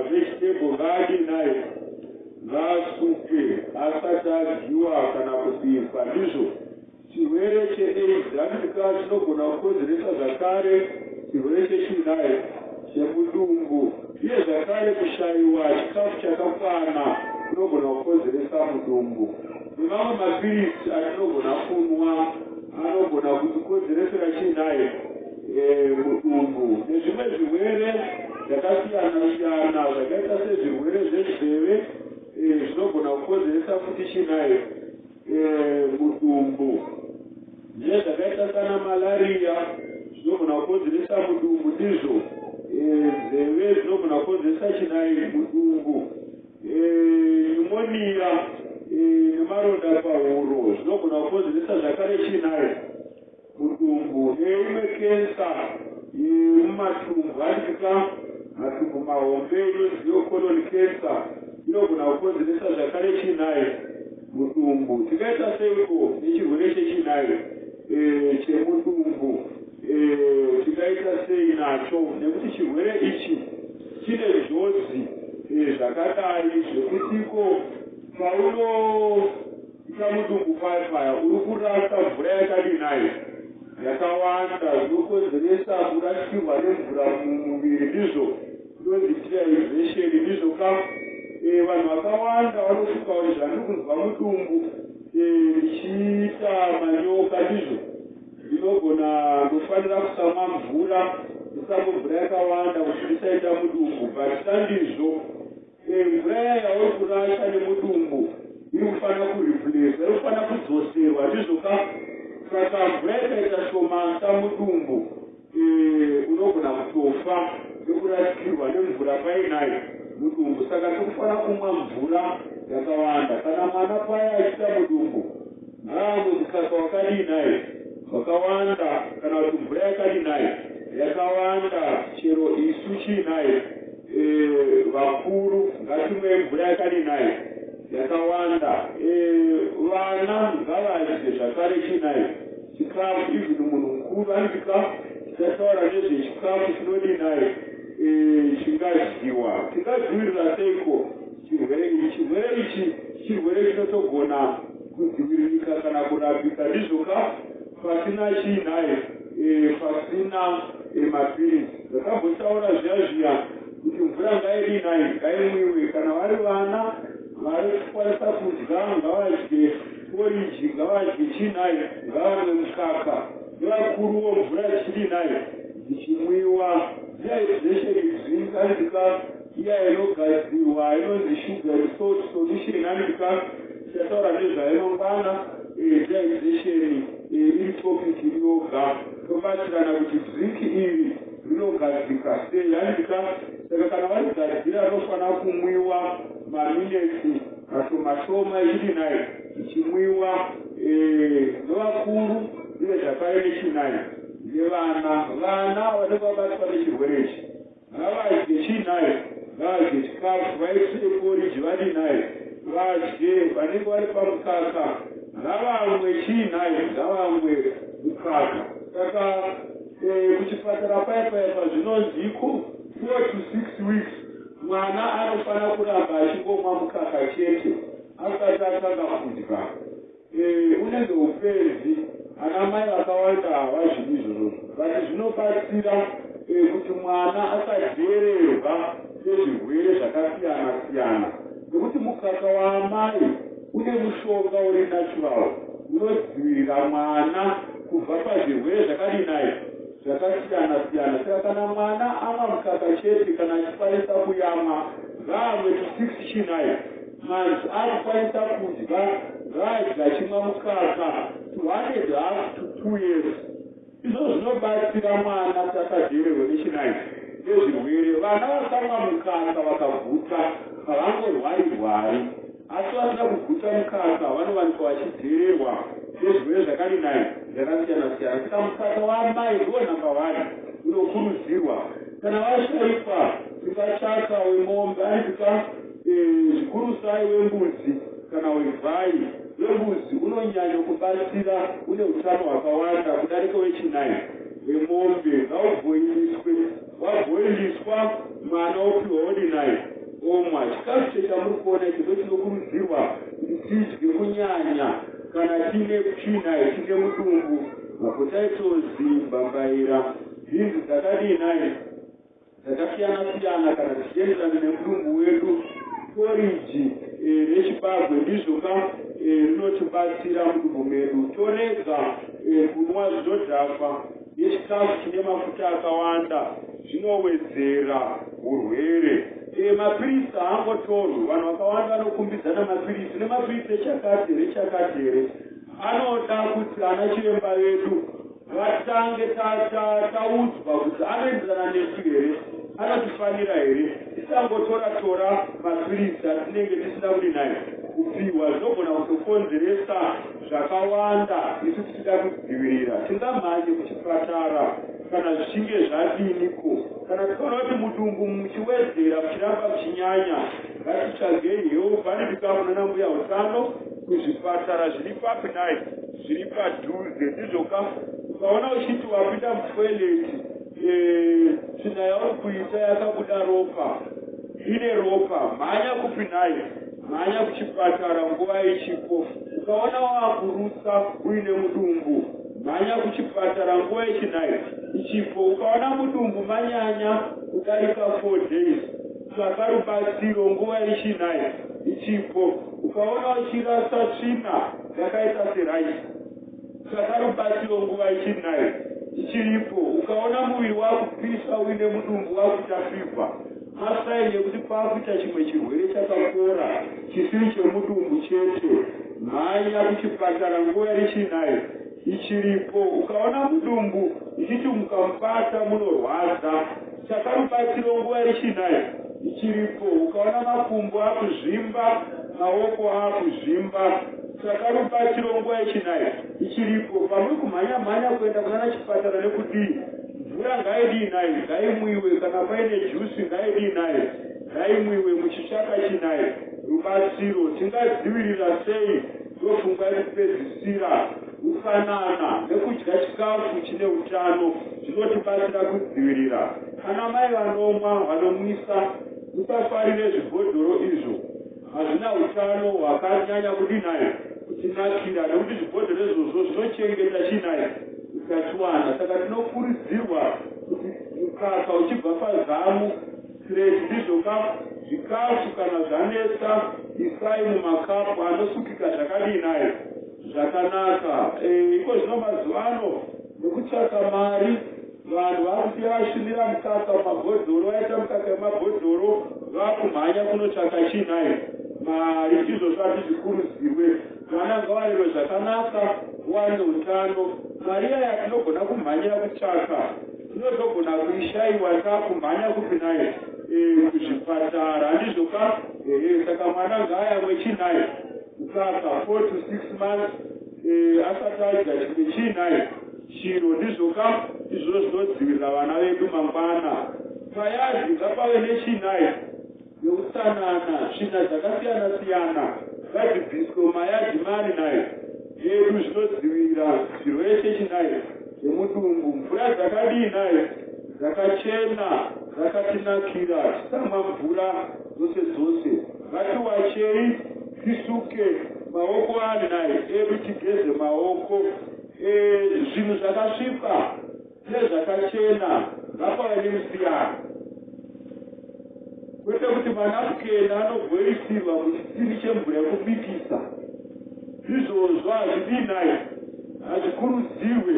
Vegetable garden, vasuke asati adyiwa kurapika ndizvo. Chirwere cheAIDS handika chinogona kukonzeresa zvakare chirwere chechinai chemudumbu, uye zvakare kushayiwa chikafu chakakwana kunogona kukonzeresa mudumbu. Nemamwe mapirisi atinogona kunwa anogona kutikonzeresera chinai mudumbu, nezvimwe zvirwere zvakasiyana-siyana zvakaita sezvirwere zvezveve zvinogona kukonzeresa futi chinai mudumbu. Nezvakaita sana malaria zvinogona kukonzeresa mudumbu ndizvo. Nzeve dzinogona kukonzeresa chinai mudumbu. Pneumonia nemaronda pahuro zvinogona kukonzeresa zvakare chinai mudumbu. Neimwe kensa yemumatumbu atika matumbu mahombe inonziyo colon cancer inogona kukonzeresa zvakare chinai mudumbu. Tikaita seiko nechirwere chechinai chemudumbu tikaita sei nacho, nekuti chirwere ichi chine njodzi zvakadai zvekutiko paunoita mudumbu paya uri kurasa mvura yakadinai yakawanda zvinokonzeresa kurashikirwa nemvura mumuviri, ndizvo inonzi dehydration. Ndizvo vanhu vakawanda vanosvika kuti zvandiri kunzwa mudumbu ndichiita manyoka, ndizvo ndinogona ndofanira kusamwa mvura, ndisamwe mvura yakawanda kuti ndisaita mudumbu. But sandizvo mvura yauri kurasha nemudumbu iri kufanira kuriplesa, iri kufanira kudzoserwa, ndizvo saka mvura ikaita shoma samudumbu unogona kutofa nekurashikirwa nemvura painai mudumbu. Saka tikufanira kumwa mvura yakawanda. Kana mwana paya achiita mudumbu ngaamwe mukaka wakadinai wakawanda, kana kuti mvura yakadinai yakawanda. Chero isu chiinai vakuru ngatimwe mvura yakadinai yakawanda. Vana ngavadye zvakare chinai chikafu. Even munhu mukuru anika tichataura nezvechikafu chinodinai chingadyiwa. Tingadzivirira seiko chirwere ichi? Chirwere ichi chirwere chinotogona kudziviririka kana kurapika ndizvo pasina chinai pasina mapirisi. Ndakambotaura zviya kuti mvura ngaidinai ngaimwiwe. Kana vari vana vari kukwanisa kudya ngavadye poriji, ngavadye chinai, ngavamwe mukaka. Nevakuruwo mvura ichidinai ichimwiwa. Dehydration izinganika iya inogadzirwa inonzi sugar salt solution. Handika tichataura nezvainongwana dehydration iri topic iriyoga, tobatsirana kuti drinki iri rinogadzika sei. Handika saka kana varigadzira rinofanira kumwiwa maminitsi mashoma ichidinai ichimwiwa nevakuru uye zvakare nechinai nevana. Vana vanenge vabatwa nechirwere ichi ngavadye chinai, ngavadye chikafu, vaise poriji vadinai vadye. Vanenge vari pamukaka ngavamwe chinai, ngavamwe mukaka. Saka kuchipatara paya zvinonzi 4 to 6 weeks mwana anofanira kuramba achingomwa mukaka chete asati atanga kudya. Unenge upenzi. Ana mai vakawanda havazvini izvozvo, but zvinobatsira kuti mwana asadererwa nezvirwere zvakasiyana-siyana, nekuti mukaka waamai une mushonga uri natural unodzivirira mwana kubva pazvirwere zvakadinai zvakasiyana-siyana. Saka kana mwana amwa mukaka chete, kana achikwanisa kuyamwa ngaamwe to 6 chinai months. Akukwanisa kudya ngaadye achimwa mukaka to 1.5 to 2 years. Izvo zvinobatsira mwana kuti asadererwe nechinai nezvirwere. Vana vasamwa mukaka vakaguta havangorwari, asi vasina kuguta mukaka vanovanika vachidererwa nezvirwere zvakadinai zvakasiyana-siyana. Saka mukaka waamai ndiwo namba 1 unokurudzirwa. Kana vashaikwa tikatsvaka wemombe, andika zvikuru sai wembudzi kana wevhai. Wembudzi unonyanya kubatsira, une utano hwakawanda kudarika wechinai. Wemombe ngaubhoiliswe, wabhoiliswa mwana opiwa ordinai omwa. Chikafu chechamuri kuona ichi chinokurudzirwa kuti tidye kunyanya kana tine mudumbu mapotaitozimbambaira zvinhu dzakadinai dzakasiyana-siyana kana tichienderana nemudumbu wedu. Poriji rechibagwe ndizvoka rinotibatsira mudumbu medu. Torega kunwa zvinodhakwa nechikafu chine mafuta akawanda zvinowedzera urwere. Mapirisi haangotorwi, vanhu vakawanda vanokumbidzana mapirisi nemapirisi echakatere anoda kuti ana chiremba vedu vatange taudzwa kuti anoenderana nesu here, anotifanira here. Tisangotora mapirisi atinenge tisina kudinai kupiwa, zvinogona kutokonzeresa zvakawanda isu tichida kudzivirira. Tingamhanye kuchipatara kana zvichinge zvadiniko, kana tikaona kuti mudumbu muchiwedzera muchiramba muchinyanya, ngatitsvagei health vanotika kunana mbuya utano kuzvipatara zviri papinai zviri padhuze. Ndizvoka ukaona uchiti wapinda mutoileti tsvina yauri kuita yakabuda ropa, ine ropa, mhanya kupinai, mhanya kuchipatara nguva ichipo. Ukaona wakurutsa uine mudumbu, mhanya kuchipatara nguva ichinai ichipo. Ukaona mudumbu manyanya kudarika 4 days, tsvaka rubatsiro nguva ichinai ichipo. Ukaona uchirasa tsvina yakaita seraisi, tsvaka rubatsiro nguva ichinai ichiripo. Ukaona muviri wakupisa uine mudumbu wakuita fivha, masaini ekuti kwakuita chimwe chirwere chakakora chisiri chemudumbu chete, mhanya kuchipatara nguva ichinai ichiripo. Ukaona mudumbu ichiti mukamubata munorwadza, tsvaka rubatsiro nguva ichinai ichiripo. Ukaona makumbo akuzvimba, maoko akuzvimba, tsvaka rubatsiro nguva ichinai ichiripo. Pamwe kumhanya kuenda kunana chipatara nekudii, mvura ngaidinai ngaimwiwe, kana paine jusi ngaidinai ngaimwiwe muchitsvaka chinai rubatsiro. Tingadzivirira sei ndopfungwa yekupedzisira utsanana nekudya chikafu chine utano zvinotibatsira kudzivirira. Kana mai vanomwa vanomwisa, musafarire zvibhodhoro izvo, hazvina utano hwakanyanya kudinai kutinakira, nekuti zvibhodhoro izvozvo zvinochengeta chinai utachiwana. Saka tinokurudzirwa kuti mukaka uchibva pazamu straight ndizvoka zvikafu kana zvanetsa isai mumakapu anosukika zvakadinai zvakanaka. Iko zvino mazuva ano nekutsvaka mari, vanhu vakuti vashumira mukaka mumabhodhoro, vaita mukaka wemabhodhoro, vakumhanya kunotsvaka chinai mari. Izvozvo hatizvikurudzirwe. Vana ngavarerwe zvakanaka, wane utano. Mari iya yatinogona kumhanyira kutsvaka tinozogona kuishaiwa takumhanya kupinai kuzvipatara, handizvoka? Saka mwana ngaayamwe chinai mukaka 4 to 6 months asati adya chimwe chinai chiro, ndizvoka? Izvozvo zvinodzivirira vana vedu mangwana. Payadhi ngapave nechinai neutsanana, tsvina dzakasiyana-siyana ngadzibviswe mayadhi mari nayo yedu, zvinodzivirira zvirwere chechinai zvemudumbu. Mvura dzakadinai dzakachena dzakatinakira, tisamwa mvura dzose. Ngatiwachei tisuke maoko anai edu, tigeze maoko. Zvinhu zvakasvipa nezvakachena ngapave nemusiyano, kwete kuti manapukeni anobhoilisirwa muchitsimi chemvura yekubikisa. Izvozvo hazvidinai, hazvikurudzirwe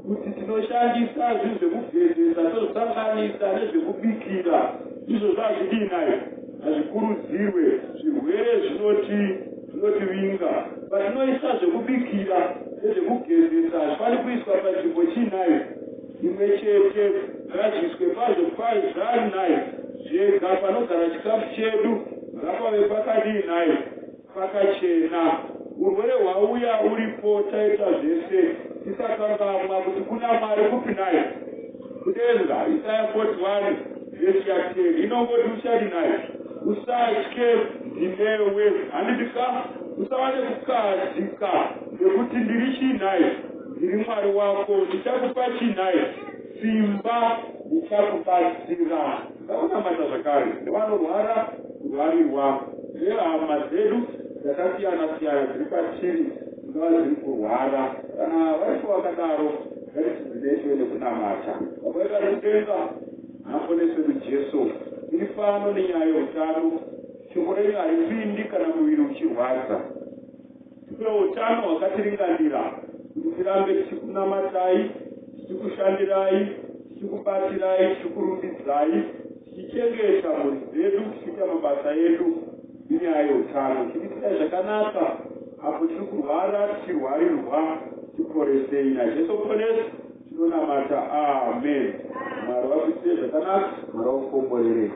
kuti tinoshandisa zvinhu zvekugezesa tozvisanganisa nezvekubikira. Izvozvo hazvidinai, hazvikurudzirwe. Zvirwere zvinotivinga. Patinoisa zvekubikira nezvekugezesa hazvifani kuiswa panzvimbo chinai imwe chete, ngazviiswe pazvarinai zvega. Panogara chikafu chedu ngapave pakadinai pakachena. Urwere hwauya uripo, taita zvese tisakangamwa kuti kuna Mwari kupinai kudenga. Isaya 41 vhesi ya 10 inongoti uchadinai, usatye ndinewe, handidika, usawane kukadzika nekuti ndiri chinai, ndiri Mwari wako, ndichakupa chinai, simba ndichakubatsira. Ngaunamata zvakare nevanorwara kurwarirwa, nehama dzedu dzakasiyana-siyana dziri patiri dzingava dziri kurwara kana varipo vakadaro ngatidzidzineswe nekunamata vakaita kudenga naponese mujesu tiri pano nenyaya yeutano shoko renyu haripindi kana muviri uchirwadza tipe utano hwakatiringanira kuti tirambe tichikunamatai tichikushandirai tichikubatirai tichikurumbidzai tichichengeta mhuri dzedu tichiita mabasa edu inyaya yeutano tichiita zvakanaka apo tiri kurwara tichirwarirwa tiporesei najesu ponesi tinonamata amen. Mwari vakuitire zvakanaka, Mwari vakukomborerei.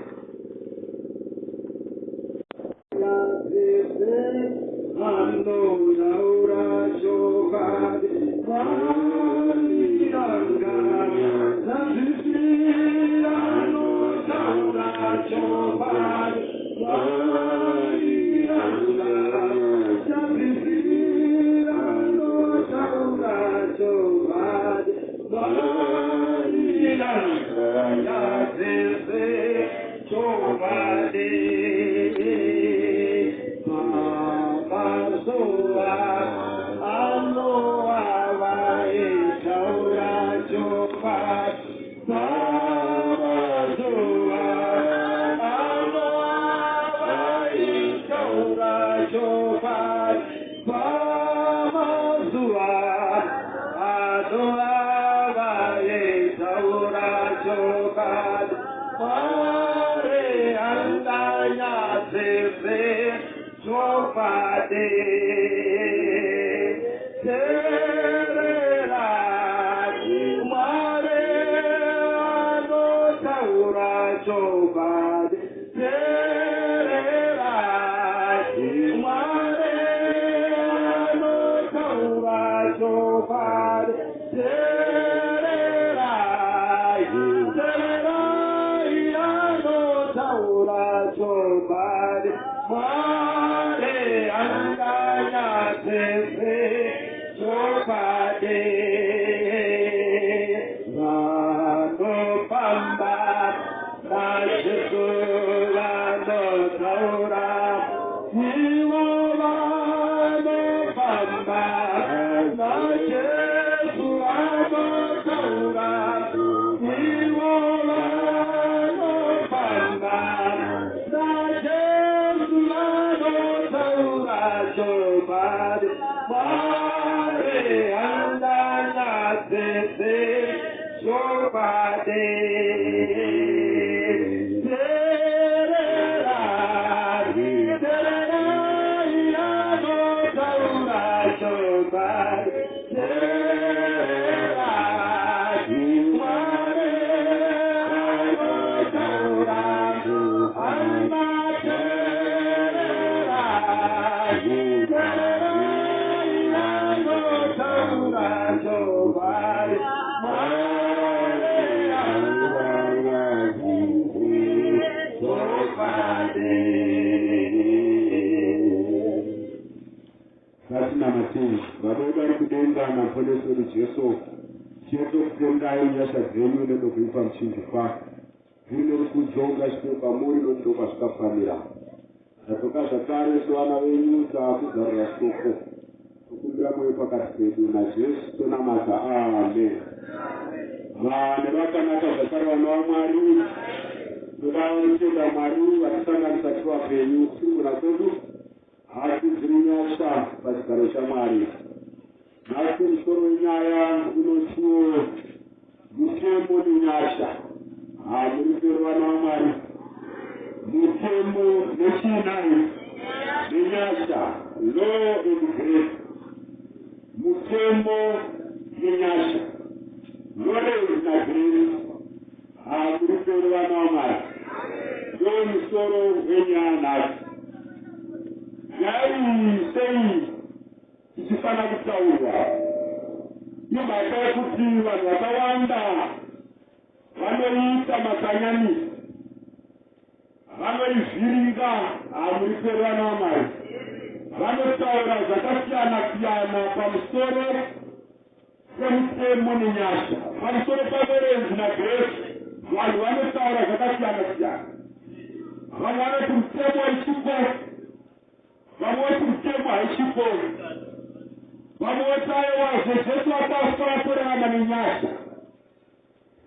mamotayo wazo Jesu akafatora mananyasha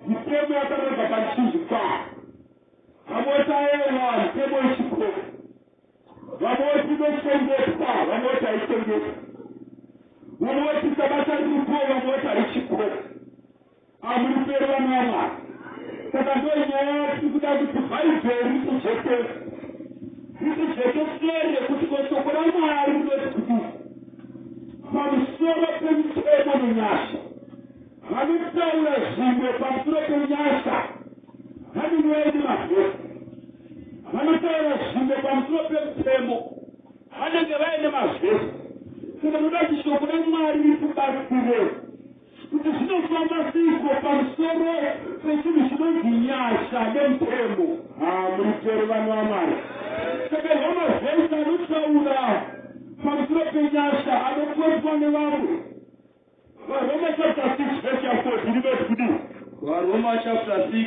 mtemo yakareba pachizi kwa mamotayo wa mtemo chiko wamoti besengeta wamota isengeta wamoti sabata rupo wamota chiko amulipera mama sasa ndio nyaya tukuda kutufaite rutucheke sere kutikosokora mwari ndotukudu pamusoro pemutemo munyasha vanotaura zvimwe pamusoro penyasha vanimweni mavhesi vanotaura zvimwe pamusoro pemutemo vanenge vaine mavhesi saka noda kuti shoko ramwari rikubatsire kuti zvinofamba seiko pamusoro pechinhu chinonzi nyasha nemutemo murutero vanhu vamwari saka vamavhesi anotaura pamusoro penyasha anokwetwa nevamwe varoma chapter 6 verse 14 ndinoti varoma chapter 6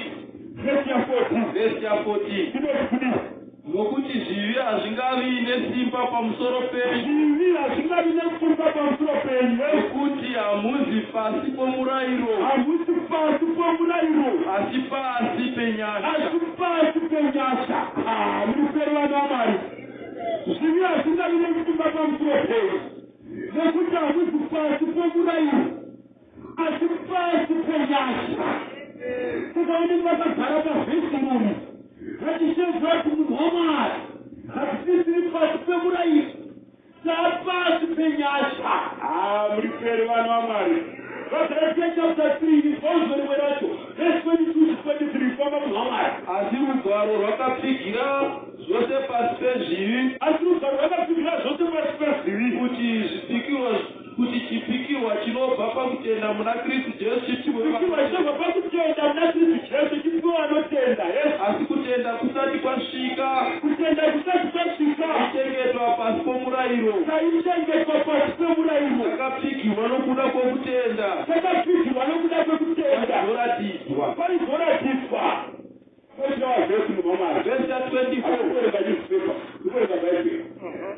verse 14 verse 14 ndinoti nokuti zvivi hazvingavi nesimba pamusoro penyu zvivi hazvingavi nesimba pamusoro penyu nekuti hamuzi pasi pomurayiro hamuzi pasi pomurayiro asi pasi penyasha asi pasi penyasha muriperi vanhu vamwari zvivi hazvingavi nesimba pamusoro penyu nekuti hamuzi pasi pomurayiro asi pasi penyasha saka vanenge vakagara pavhesi rumi vachishedza kuti munhu wamwari hatisisiri pasi pemurayiro tapasi penyasha muriperi vanhu vamwari vagaratiya chapter 3 vhonzo rimwe racho verse 22-23 famba munhu wamwari asi rugwaro rwakapfigira zvose pasi pezvivi asi rugwaro rwakapfigira zvose pasi pezvivi kuti chipikirwa chinobva pakutenda muna Kristu Jesu chipikirwa chinobva pakutenda muna Kristu Jesu chipiwa anotenda asi kutenda kusati kwasvika ichengetwa pasi pomurayiro saichengetwa pasi pomurayiro takapfigirwa nokuda kwokutenda parizoratidwa verse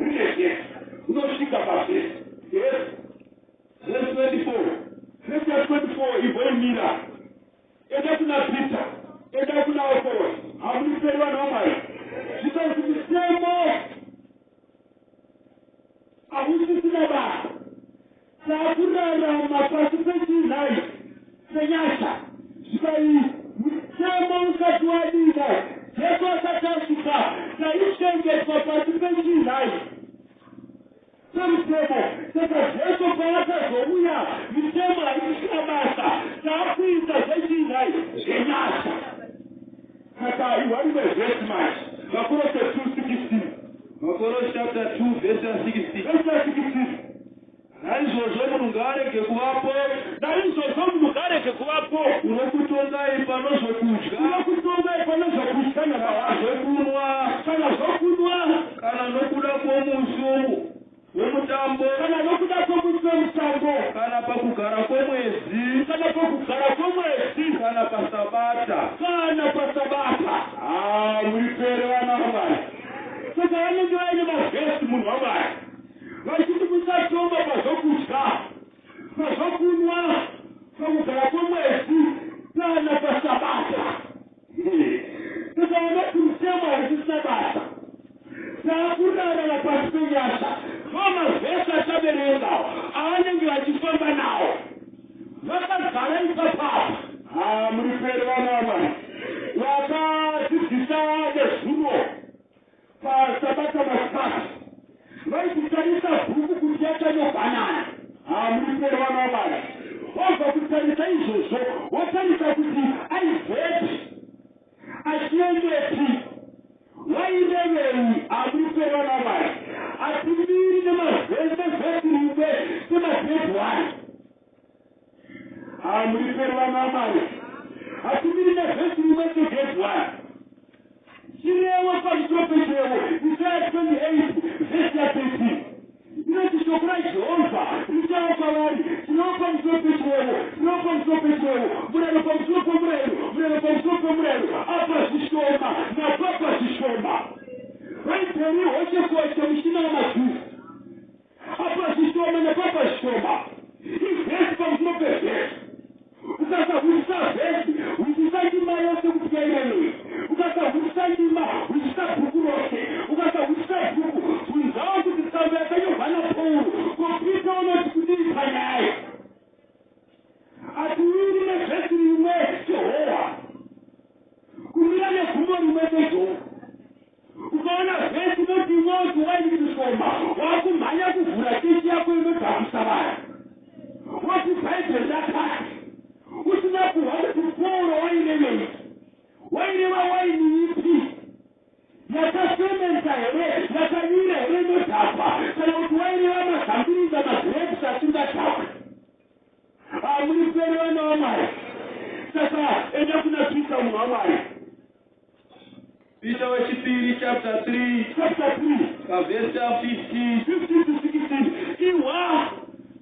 24 unosvika pavhesi verse 24 ivoimira enda kuna Peter enda kuna Apollos hamuriperi vanhu vamwari zvikanzi mutemo hausisina basa taakurarama pasi pechinhai senyasha zvikai mutemo usati wadina Jesu asati asvika taichengetwa pasi pechinhai semutemo saka Jesu paakazouya mitemo haisisina basa taakuita zvechinhai zvenyasha saka iwarimwe vhesi manje Makorose 2:16 Makorose chapter 2 verse 16 naizvozvo munhu ngaarege kuvapo unokutongai pano zvokudya kana zvokunwa kana nokuda kwomusi wemutambo kana nokuda kwomusi wemutambo kana pakugara kwomwedzi kana pasabata muripere vana vamwari saka vanenge vaine mavhesi munhu wamwari vachiti musatomba pazvokudya pazvokunwa pakugara kwomwedzi kana pasabata saka vanoti mutemo haisisina basa taakurarama pasi penyasha vamavhesi ataverenga avanenge vachifamba nawo vakagara ipapapa muripere vana vamwari vakadzidzisa nezuro pasabata masikati vaititarisa bhuku kuti yachanyobanana muripere vana vamwari wabva kutarisa izvozvo wotarisa kuti aibheti achiendepi wairevei muripere vana vamwari hatimiri nemavhesi rimwe semabhedhi wani muripere vana vamwari hatimiri nevhesi rimwe sebhedhi wani chirevo pamusoro pechirevo Isaya 28 verse 13 inoti shoko raJehovha richava kwavari chinova pamusoro pechirevo murayiro pamusoro pomurayiro apa zvishoma napapa zvishoma vaiperi hochekoche muchina wamajuu apa zvishoma napapa zvishoma Muchita wechipiri chapter 3 verse 15 to 16. Iwa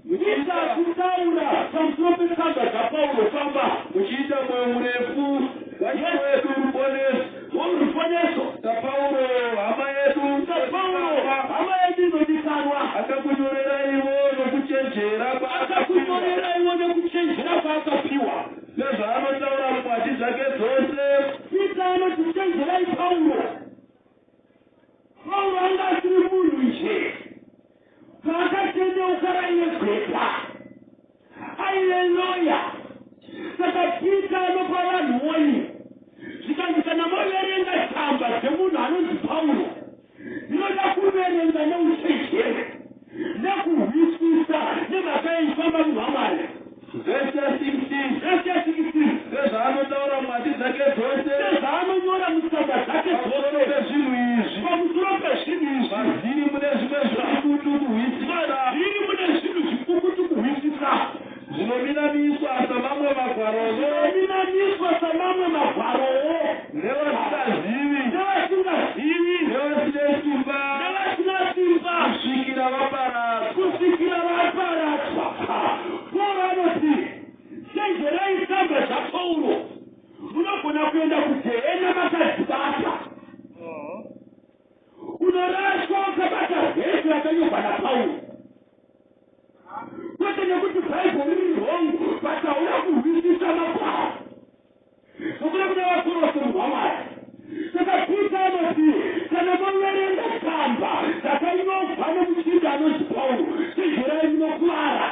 muchita kutaura pamusoro petsamba dzaPaulo famba muchiita mwoyo murefu vachiwedu ruponeso taPaulo hama yedu inodikanwa akakunyoreraiwo nekuchenjera kwaakapiwa nezvaanotaura mumwati dzake dzose. Pita anotichenjerai Paulo anga asiri munhu nje paakatendeuka raine gwepa aine loya. Saka Pita anopa vanhu woni zvikanzi kana moverenga tsamba dzemunhu anonzi Paulo ndinoda kuverenga neuchenjeri nekuhwisisa nemhaka yeifamba munhu waMwari. Verse 16 nezvaanotaura mumwati dzake dzose nezvaanonyora mutsamba dzake dzose pezvinhu izvi pamusoro pezvinhu izvi maziri mune zvimwe zvikukutu kuhwisisa zvinominamiswa samamwe magwarowo nevasikazivi nevasine simba kusvikira vaparadzwa. Paulo anoti chenjerai tsamba dzaPaulo munogona kuenda kugehena makadzibata. Unoraswa ukabata vhesi rakanyorwa naPaulo kwete nekuti bhaibheri riri wrong but hauna kuhwisisa magwaro nokuda kuna vakorose munhu waMwari. Saka Pita anoti kana moverenga tsamba dzakanyorwa nemuchinda anonzi Paulo chenjerai munokuvara.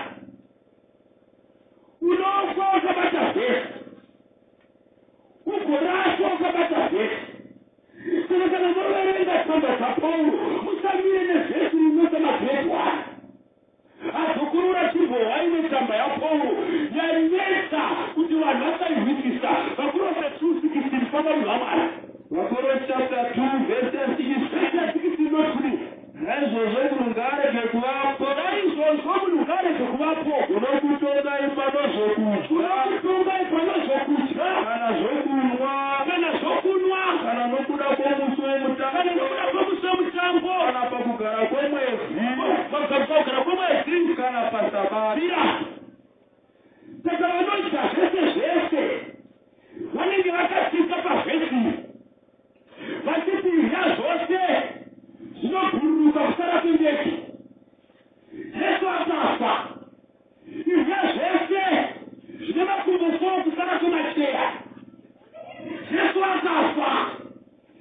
Unofa ukabata vhesi ugoraswa ukabata vhesi. Saka kana moverenga tsamba dzaPaulo musamire nevhesi rimwe samagrade 1 azokurura chirwohwaine tsamba yaPaulo yanetsa kuti vanhu vasaihwisisa. Vakorose 2:16 famba munhu waMwari. Vakorose chapter 2 verse 16 notini naizvozvo munhu ngaarege kuvapo unokutonga ipanozokudya kana zokunwa kana nokuda kwomusi womutambo kana pakugara kwemwedzi kana pasabata. Saka vanodya zvese vanenge vakatsika pavhesi vachiti irya zvose zvinobhururuka kusara kwendeki. Jesu akafa. Irya zvese zvine makumbo 4 kusara kwemacheya. Jesu akafa.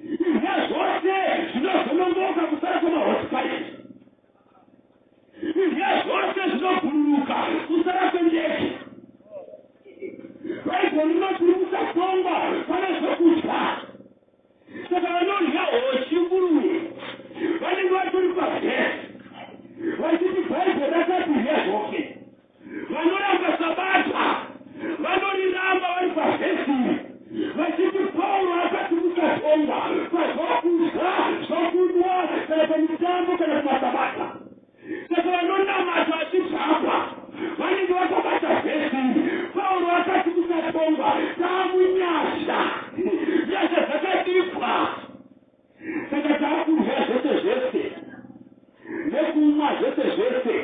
Irya zvose zvinozonongoka kusara kwemahosipaiti. Irya zvose zvinobhururuka kusara kwendeki. Bhaibheri rinoti musatongwa pane zvokudya. Saka vanodya hochi nguruve vanenge vatori pavhesi vachiti bhaibheri rakati irya zvose. Vanoramba sabata vanoriramba vari pavhesi vachiti Paulo akati musatongwa pazvokudya zvokunwa kana pamitambo kana kumasabata. Saka vanonamata vachibvapa vanenge vakabata vhesi. Paulo akati musatongwa taamunyasha dzakadikwa. Saka taakudya zvese nekumwa zvese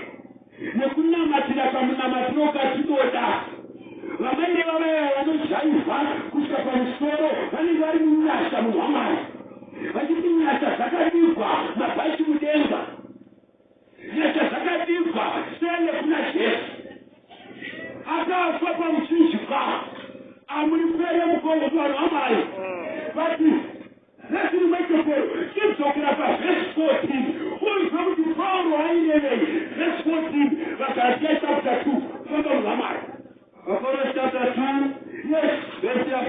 nekunamatira kamunamatiro katinoda. Vamene vavaya vanozhaivha kusvika pamusoro vanenge vari munyasha munhu waMwari vachiti nyasha dzakadikwa mabhachi mudenga. Nyasha dzakadikwa senge kuna Jesu akafa pamuchinjikwa amuripere mukongo kuvanhu waMwari. But let's make a point. Chidzokera pavhesi 14 unzwa kuti Paulo ainevei. Verse 14 vaGalatia chapter 2 famba munhu waMwari. Vakorose chapter 2 yes verse 14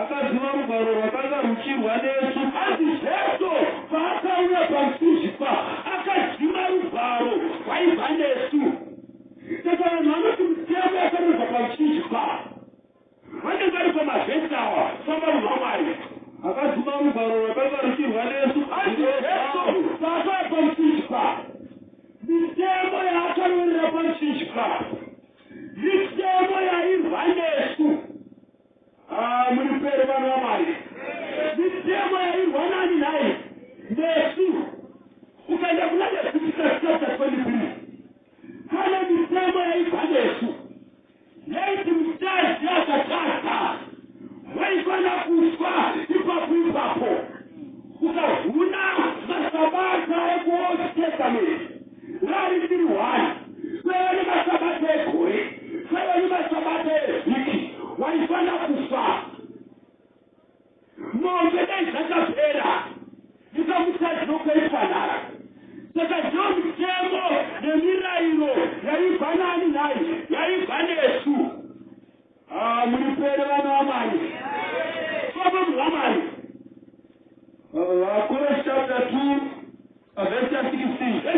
akaziva rugwaro rwakanga ruchirwa nesu. Asi Jesu paakauya pamuchinjikwa akadzima rugwaro rwaibva nesu. Saka vanhu vanoti mutemo yakanyorwa pamuchinjikwa vanenge vari pamavhesi awa famba munhu waMwari. Akadzima rugwaro rwakanga ruchirwa nesu. Asi Jesu paakauya pamuchinjikwa mitemo yaakanyorera pamuchinjikwa mitemo yairwa nesu. Muripere vanhu waMwari. Yesu yaiti mzazi akatata waifana kufa ipapo ukavhuna masabata ekuold testament rari tiri 1 kweva nemasabata egore kweva nemasabata evhiki waifana kufa mombe dai zvakapera ikamutadziro kweifanara saka ndiyo mitemo nemirayiro yaibva nani nayi yaibva nesu mulipere vana vamai famba muhamai Vakoresi chapter 2 verse 16.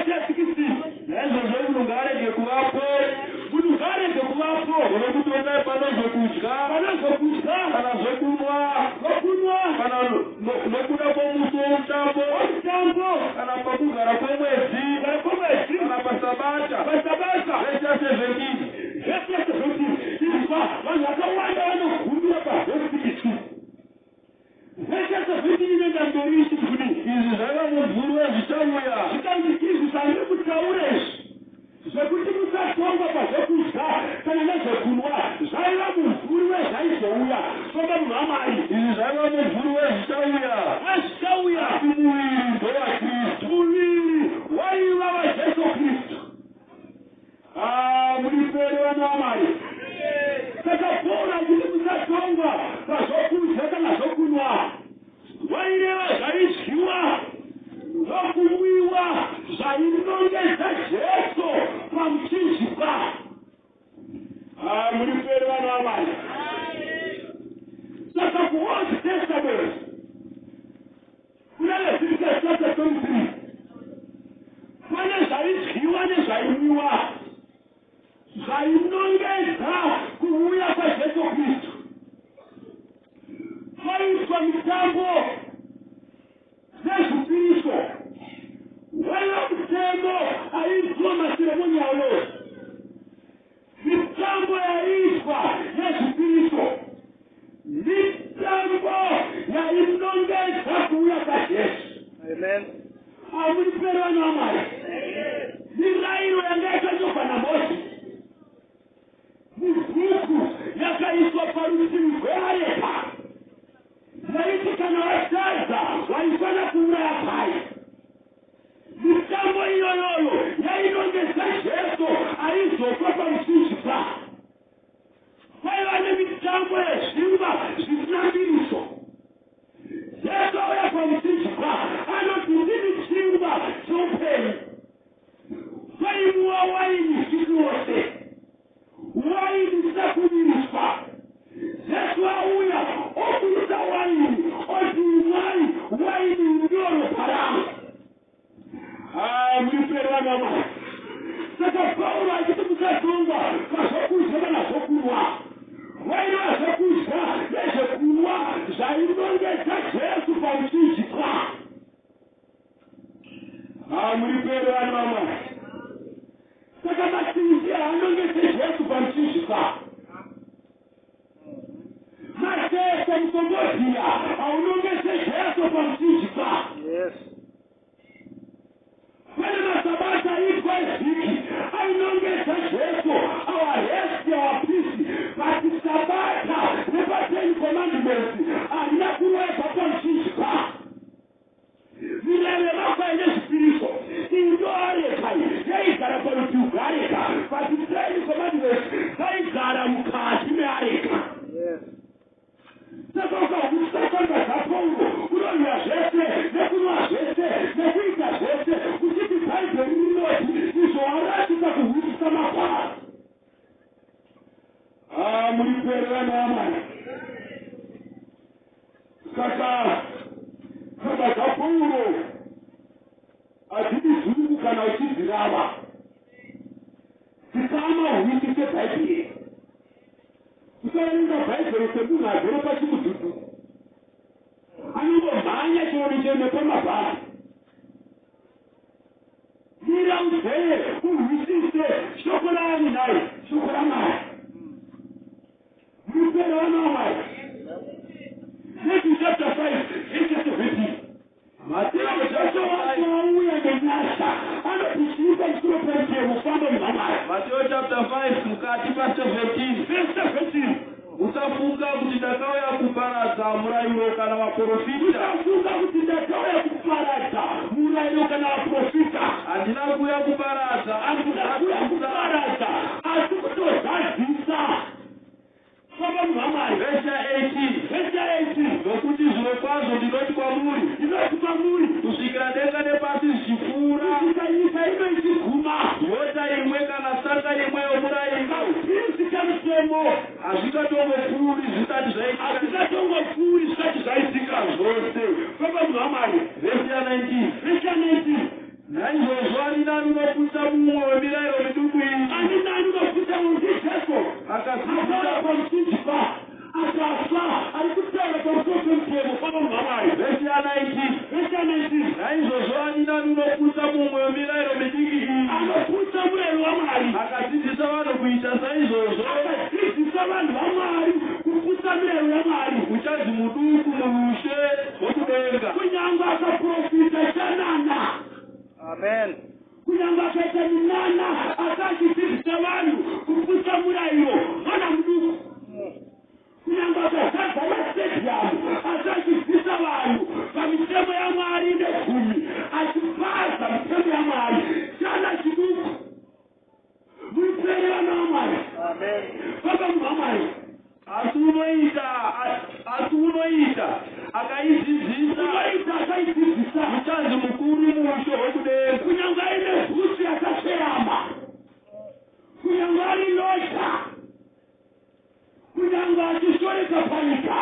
Naizvozvo munhu ngaarege kuvapo nekuti ondai panozokudya kana zvokunwa kana nokuda kwomusi womutambo kana pakugara kwemwedzi kana pasabata. Verse 17. vanhu vakawanda vanogumira pavhesi 16 vese 17 inoenda mberi ichiti kudii Izvi zvava mumvuri wezvichauya. zvikanzi izvi zvandiri kutaura izvi zvekuti musatongwa pazvekudya kana nezvekunwa zvaiva mumvuri wezvaizouya famba munhu wamai Izvi zvava mumvuri wezvichauya. asi muviri ndowakristu. muviri waiva vajesu kristu mulipere vana vamai saka pauro achiti musatongwa pazvokudya kana zvokunwa waireva zvaidyiwa nokumwiwa zvainongedza jesu pamuchinjikwa mulipere vana vamai saka kuold testament kuna Leviticus chapter 23 pane zvaidyiwa nezvaimwiwa zvainongedza kuuya kwajesu kristu kwaitwa mitambo nezvipiriso waiva mutemo aiitwa maseremoni avo mitambo yaitwa nezvipiriso mitambo yainongedza kuuya kwajesu amulipere vana vamai mirayiro yangaitwa jehovha naMozisi mubhuku yakaiswa parutivi rweareka yaiti kana watadza waifana kuuraya pai mitambo iyoyoyo yainongedza jesu aizofa pamuchinjikwa kwaiva nemitambo yezvingwa zvisina mbiriso jesu auya pamuchinjikwa anoti ndini chingwa choupenyu kwaimwiwa waini siku yose waini sakumiriswa jesu auya okuisa waini oti imwai waini unyoro paramo mulipere vana vamai saka pauro achiti musatongwa pazvokudya kana zvokunwa waiva zvokudya nezvekunwa zvainongedza jesu pamuchinjikwa mulipere vana vamai saka masimbi haanongedze jesu pamuchinjikwa matese mukombodziya haunongedze jesu pamuchinjikwa pane masabata aitwa evhiki ainongedza jesu our rest our peace but sabata nepa10 commandments harina kureva pamuchinjikwa mirayiro yavakwa nezvipiriso indo arekai yaigara parutivi rweareka but 10 commandments dzaigara mukati meareka saka ukahusakamba zvapauro unorwira zvese nekunwa zvese nekuita zvese uchiti bhaibheri rinoti izvo waratidza kuhusisa makwara mulipere vana vamai saka kamba zvapauro hadzidi zungu kana uchidzirava tikamahwiti sebhaibheri usaverenga bhaibheri semunhu agere pachimududu anongomhanya chioni cheme pamabhari mira uzee urwisise shoko raani naye shoko ramwari mupere vana vamwari Matthew chapter 5 verse 17 Mateo chapter 1 auya nenyasha anotishika musoro pemutemo famba muhamwari Matthew chapter 5 mukati pa 17 verse 17. Usafunga kuti ndakauya kuparadza murayiro kana vaprofita. Usafunga kuti ndakauya kuparadza murayiro kana vaprofita. Handina kuuya kuparadza, handina kuuya kuparadza, asi kutozadzisa. Baba muhamari. Verse 18. Verse 18. Nokuti zvirokwazvo ndinoti kwamuri, kusvikira denga nepasi zvichipfuura, kusvika nyika ino ichiguma, yota imwe kana sanga imwe yomurayiro, kauchinzi kamutemo hazvingatongopfuuri zvisati zvaitika zvose. Baba muhamari. Verse 19. Verse 19. Naizvozvo ani nani unoputsa mumwe wemirayiro miduku iyi, ani nani unoputsa mundijeko akazivisa pamuchinjikwa akafa ari kutaura pamusoro pemutemo. Baba muhamari. Verse 19. Verse 19. Naizvozvo ani nani unoputsa mumwe wemirayiro midiki iyi, anoputsa murayiro waMwari, akadzidzisa vanhu kuita saizvozvo, akadzidzisa vanhu vaMwari kuputsa mirayiro yaMwari, uchanzi muduku muushe hwokudenga. kunyange akaprofita chanana. Amen. kunyange akaita minana akachidzidzisa vanhu kuputsa murayiro mwana muduku. kunyange akazadza mastadiamu akachidzidzisa vanhu pamitemo yaMwari negumi, achipaza mitemo yaMwari chana chiduku. Muipere vana vaMwari. Amen. Baba muhamari. Asi unoita akaidzidzisa, uchanzi mukuru muushe hwokudenga. kunyange aine bhusi yakasverama, kunyange ari losha, kunyange achisvoreka panyika,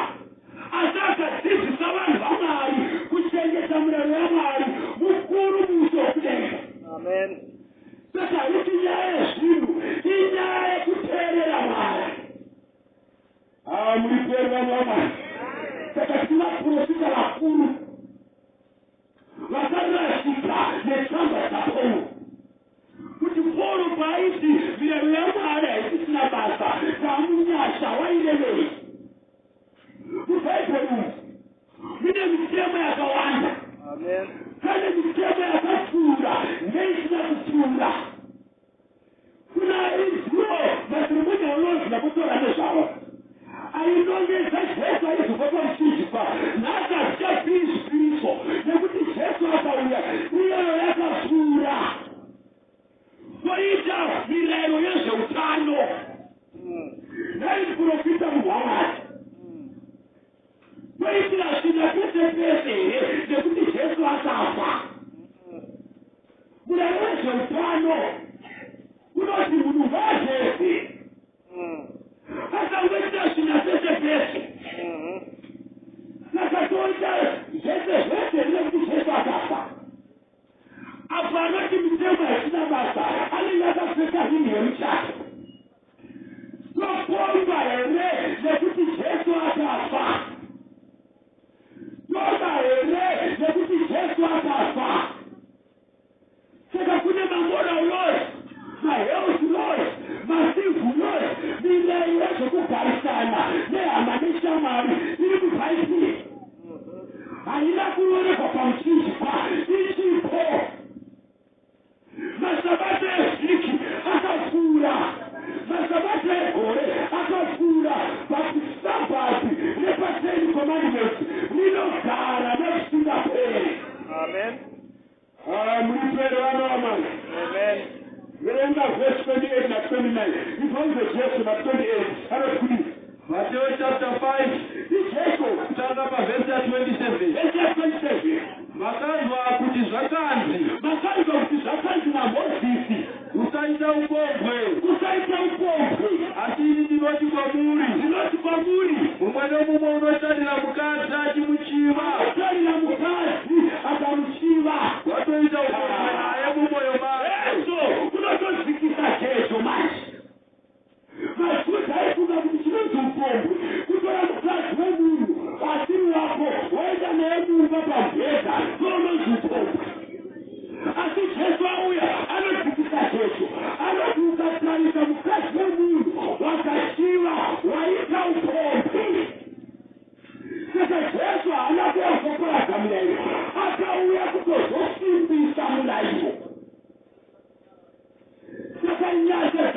asi akadzidzisa vanhu vaMwari kuchengeta murayiro yaMwari, mukuru muushe hwokudenga. Amen. Saka haisi nyaya yezvinhu, inyaya yekuteerera Mwari. Muliperwa vaMwari. Saka tina vaprofita vakuru vakarashika netsamba dzaPauro, kuti Pauro paaiti mirayiro yaMwari haisisina basa, tamunyasha wairevei. Mubhaibheri umu mune mitemo yakawanda. Amen. Pane mitemo yakapfuura neisina kupfuura. Kuna izvo maseremoni anonzi nakutora nezvavo ainongedza Jesu aizobva pamuchinjikwa naakazvichapiri zvipiriso, nekuti Jesu akauya iyoyo yakapfuura. Koita mirayiro yezveutano naiprofita muhamari. Koitira zvina pese pese here nekuti Jesu akafa. Murayiro wezveutano unoti munhu ngaajefe, akangoita zvina pese pese. Saka toita zvese zvese nekuti Jesu akafa. Apa anoti mitemo haisina basa, anenge akapfeka hinhu yemuchato. Topomba here nekuti Jesu akafa. Toba here nekuti Jesu akafa. Saka kune mamoral laws, mahealth laws, macivil laws, mirayiro yezvokugarisana nehama neshamwari iri mubhaibheri. Haina kuonekwa pamuchinjikwa, ichipo. Masabato evhiki akapfuura, masabato egore akapfuura, pakusabhati nepa10 commandments rinogara nekusingaperi. Amen. Mulipere vana vaMwari. Amen. Verenga verse 28 na 29. Ifanze Jesu na 28. Anoti Matthew chapter 5 Jesu kutanga paverse 27. verse 27. Makanzwa kuti zvakanzi na Mozisi, usaita upombwe, asi ini ndinoti kwamuri, mumwe nomumwe unotarira mukadzi achimuchiva, watoita upombwe naye mumwoyo make. unotozvikisa Jesu manje. Majudha aifunga kuti chinonzi upombwe kutora mukadzi wemunhu asiri wako waenda naye mumba pabhedha, ndounonzi upombwe. Asi Jesu auya anodzikisa Jesu, anoti ukatarisa mukadzi wemunhu wakachiva waita upombwe. Saka Jesu haana kuyazoparadza murayiro, akauya kutozosimbisa murayiro. Saka nyasha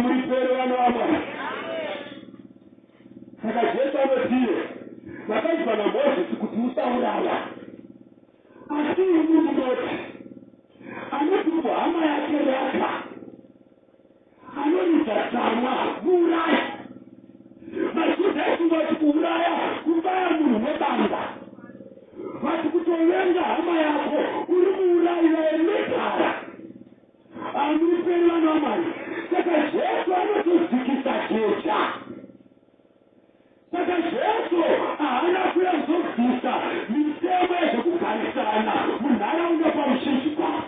Muripere vana vamwari. Saka Jesu anotiye vakaipa naMozisi kuti usauraya. Asi uyu munoti anoti kuhama yake rapa anoridza tsamwa muuraya. Majudha esingoti kuuraya kubaya munhu nebanga. Vati kutovenga hama yako uri muurayira emedhara. Muripere vana vamwari. Saka Jesu anotodzikisa jecha. Saka Jesu haana kuyazobvisa mitemo yezvekugarisana munharaunda pamushinji pavo.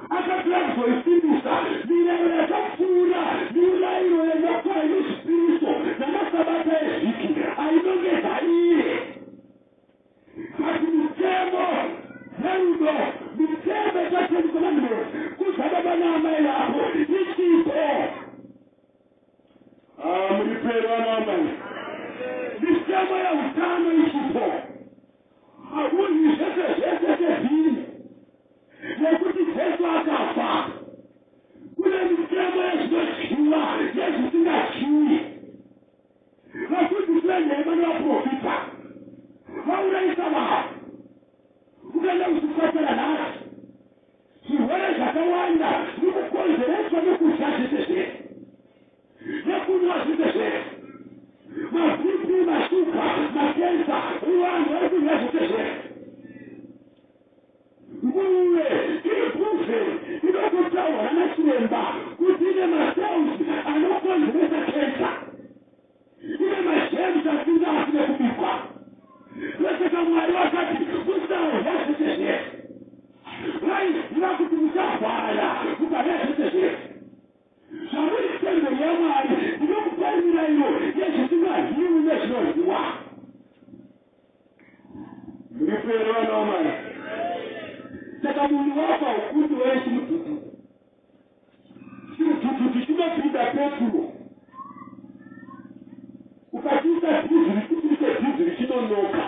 Akapira kuzoisimbisa mirayiro yakapfuura mirayiro yemakwai nezvipiriso namasabata ezviki ainongedza iye. Kuti mitemo yerudo, mitemo yakatenzi kwamamiro kudza baba naamai vako ichipo. Muripere vana vamwari. Mitemo yeutano ichipo. Hakuzi zvese zvebhiri nekuti Jesu akafa. Kune mitemo yezvinodyiwa nezvisingadyiwi. Vakudzidzira nhema nevaprofita vaurayisa vanhu. Ukaenda kuchipatara nhasi zvirwere zvakawanda zvirikukonzereswa nekudya zvese zvese nekunwa zvese zvese. Mapipi, mashuka, makensa, vanhu vari kudya zvese zvese. Nguruve iri provheni inototaurwa nachiremba kuti ine maselsi anokonzeresa kensa. Ine majems asingasi nekubikwa. Saka Mwari vakati usaurya zvese zvese. Vaiziva kuti mucharwara mukarya zvese zvese. Zvamuri temberi yaMwari ndinokupai mirayiro yezvisingadyiwi nezvinoryiwa. Muripere vana vamwari. Saka munhu wapa ukundi wechimututu. Chimututu chinopinda peturo. Ukachiisa dhiziri kuchiise dhiziri chinonoka.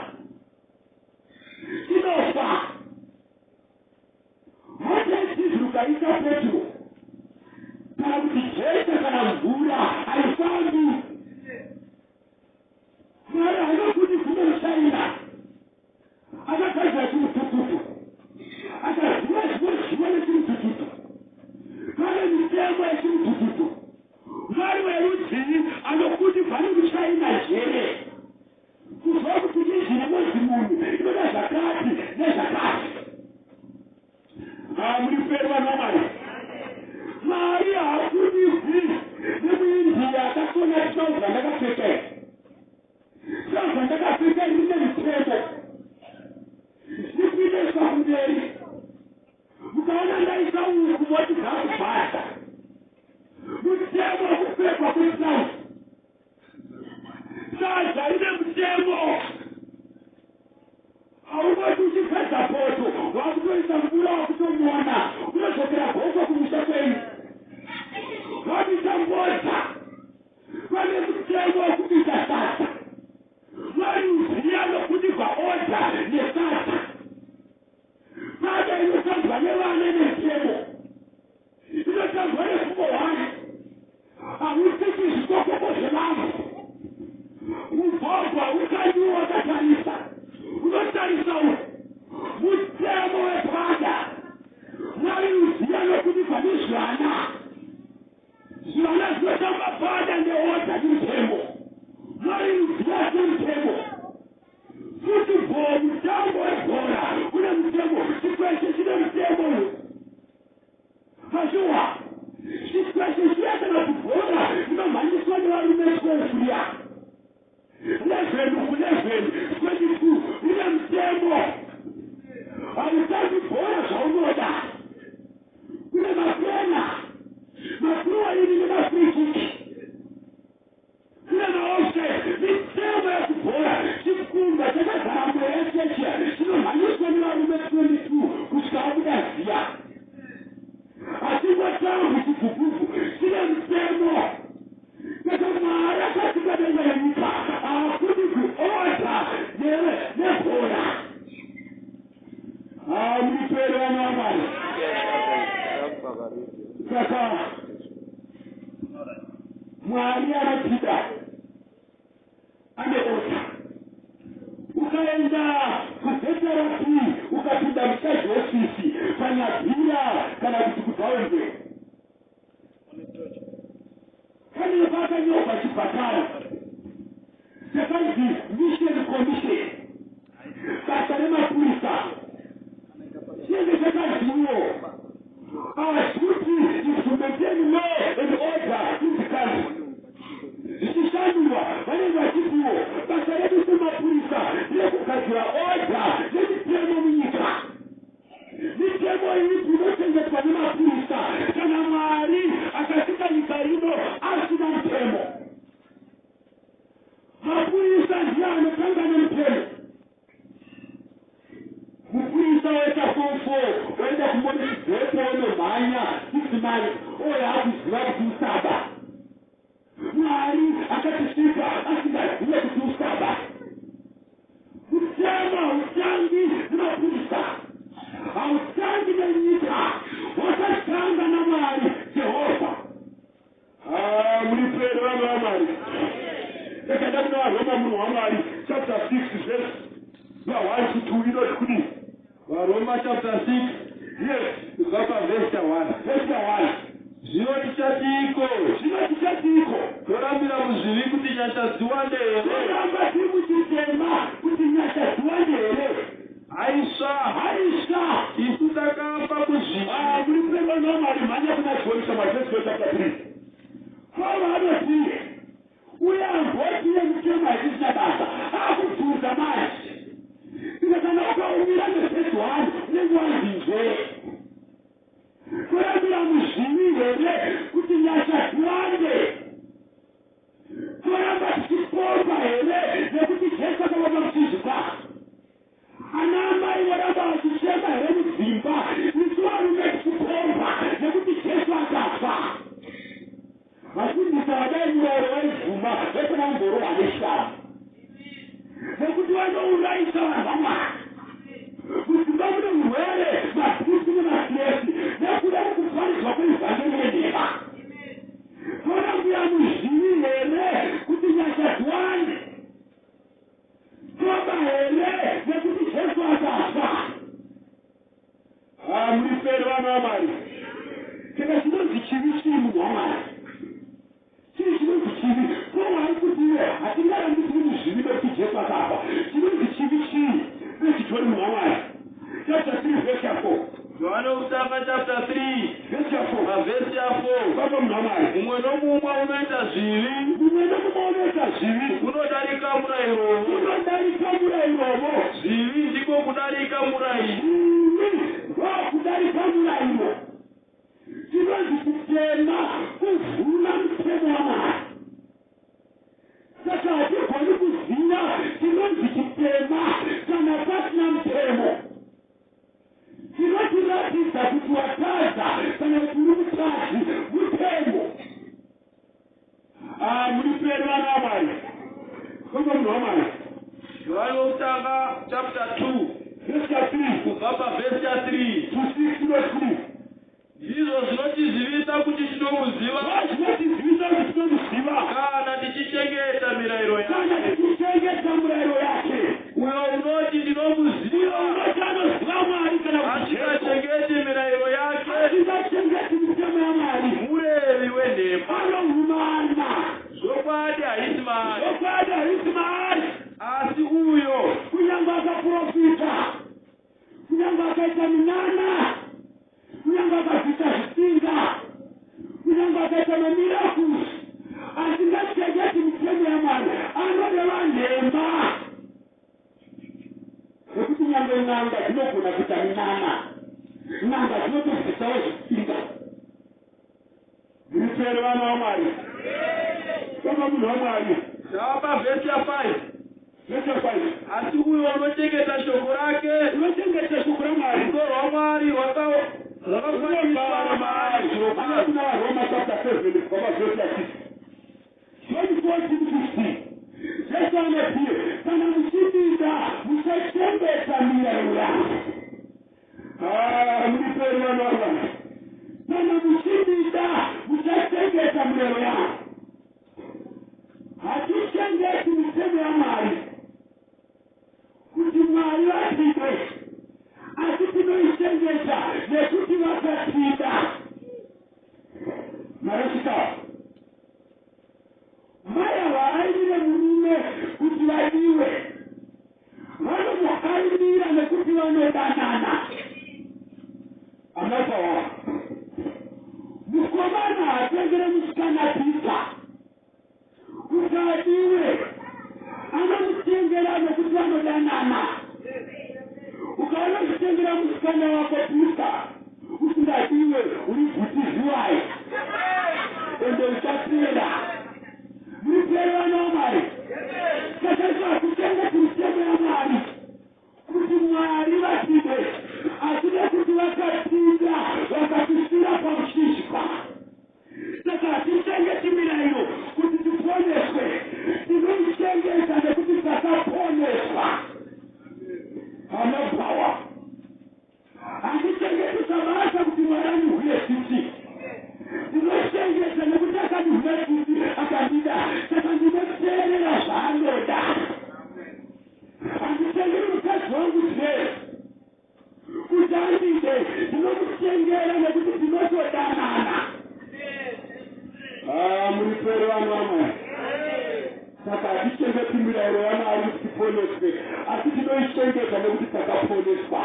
Chinofa. Mota yedhiziri ukaisa peturo kana kuti jecha kana mvura haifambi. Mwari hainokuti kuno muchaina akagadzira chimutututu akaziva zvinodyiwa nechimutututu. Pane mitemo yechimutututu. Mwari werudzii anokuti pane muchaina njere kuzva kuti izvirimo zimunhu inoda zvakati nezvakati. Muripere vana vamwari. Mwari haakudizvi nemuindia akasona trouza ndakapfeka iri. Trouza ndakapfeka rine mitemo zvipineswa kumberi. Mukaona ndaisa uku moti dzakubhadha. Mutemo wekupfekwa kwetrouza. Sadza rine mutemo. Haungoti uchipedza poto wakutoisa mvura wakutomuona unozokera goko kumusha kwenyu. Wabisa mbodza. Pane mutemo wekubisa sadza. Mwari uziya nokuti vaodha nesadza. Sadza inotambwa nevana nemitemo. Inotambwa nepfumo hwani. Hausisi zvitoko Mwari anopida ameota. Ukaenda kutheterapi ukapinda mkazi ofisi kanyapira kana kuti kutaonde kanipata nyoka chipatara sekanzi mission commission basa remapurisa chenge sekanziwo our duty is to maintain law and order in the country. Zichishandulwa vanenge vachitiwo basa redu semapurisa rekugadzira order nemitemo munyika. Mitemo iyi inochengetwa nemapurisa kana Mwari akasika nyika ino asina mtemo. Mapurisa ndiye anotanga nemitemo. Mupurisa weta fofo waenda kumboni chizepo unomhanya 6 months oyakuziva kuti usaba. Mwari akatisika asingazive kuti usaba. Kutema utangi nemapurisa hautangi nenyika wakatanga na Mwari Jehova. Mulipere vanhu vaMwari ekada kuna Varoma munhu waMwari chapter 6 verse 1 to 2 inoti kudii? Varoma chapter 6 yes kubva pavhesi 1 verse 1 zvino tichatiko torambira muzvivi kuti nyasha ziwande here toramba tiri muchitema kuti nyasha ziwande here haisva isu takafa kuzvivi. Mulipemba nomari mhanya kuna John mavhesi chapter 3 Paulo anotiye uye ambotiye mitemo haisina basa akubvunza manje kana ukaumira nevhesi 1 unenge wanzinzve kurambira muzvivi here kuti nyasha ziwande toramba tichipomba here nekuti Jesu akavamba muchizvipa anamai voramba vachichema here mudzimba isu varume tichipomba nekuti Jesu akafa. Vafundisa vadai murayiro waibvuma vesina mboro vaneshara nekuti vanouraisa vanhu vaMwari. Mudzimba mune urwere mabhusi nemasiresi nekuda kwekuparidzwa kweivhangeri yenhema. Torambira muzvivi here kuti nyasha ziwande. Toba here nekuti Jesu akafa. Mulipere vanhu vaMwari kana chinonzi chivi chii munhu waMwari? Chii chinonzi chivi? Paulo ari kutiwe hatingarambi tiri muzvivi nekuti Jesu akafa. Chinonzi chivi chii? Nechitori munhu waMwari chapter 3 verse 4 Yohana kutanga chapter 3 verse 4 mavhesi 4 baba munhu waMwari mumwe nomumwe unoita zvivi unodarika murayirowo zvivi ndiko kudarika murayiro ndokudarika murayiro. Tinonzi kutema kuvhuna mutemo waMwari. Saka hatigoni kuziva tinonzi chitema kana pasina mutemo. Tinotiratidza kuti watadza kana kuti uri mutadzi mutemo. Mulipere vanhu vaMwari koma munhu waMwari Yohana wokutanga chapter 2 verse 3 kubva pavhesi 3 to 6 inoti ndizvo zvinotizivisa kuti tinomuziva kana tichichengeta mirayiro yake. Uyo unoti ndinomuziva asingachengeti mirayiro yake murevi wenhema. Zvokwadi haisi mari asi uyo kunyange akaprofita kunyange akaita minana kunyange akazvita zvitsinga kunyange akaita mamirakusi asingachengeti mitemo yaMwari anoreva nhema. Nekuti nyange n'anga dzinogona kuita minana n'anga dzinotobvisawo zvitsinga. Mulipere vanhu vaMwari koma munhu waMwari zvapa vhesi 5 asi uyo unochengeta shoko rake shoko raMwari rudo rwaMwari rwakafanira maari. Kuna Varoma chapter 7 kubva vhesi 6 14-15 Jesu anoti kana muchipinda muchachengeta mirayiro yangu. Mulipere vanhu vaMwari kana muchipinda muchachengeta mirayiro yangu. marasika maya waaidire murume kuti vadiwe vanomuaidira nekuti vanodanana amapawa mukomana atengere musikana pita kuti adiwe anomutengera nekuti vanodanana ukaona kutengera musikana wako pita usingadiwe uri bhutizhiwai ende uchapera muripera namwari saka kutenga kumitemo yamwari kuti mwari vatide aside kuti vakapinda vakatisira pamushishwa saka hatitengeti mirayiro kuti tiponeswe tinoitengesa nekuti takaponeswa amapawa handitengeti sabasa kuti mwarani huye siti ndinotengesa nekuti akadihuye siti akandida saka ndinoteerera zvaanoda handitengeri mukadzi wangu tee kuti andide ndinomutengera nekuti ndinotodanana muripere vanhu vamwe saka hatitengeti mirayiro yamwari kuti tiponeswe asi tinoitengesa nekuti takaponeswa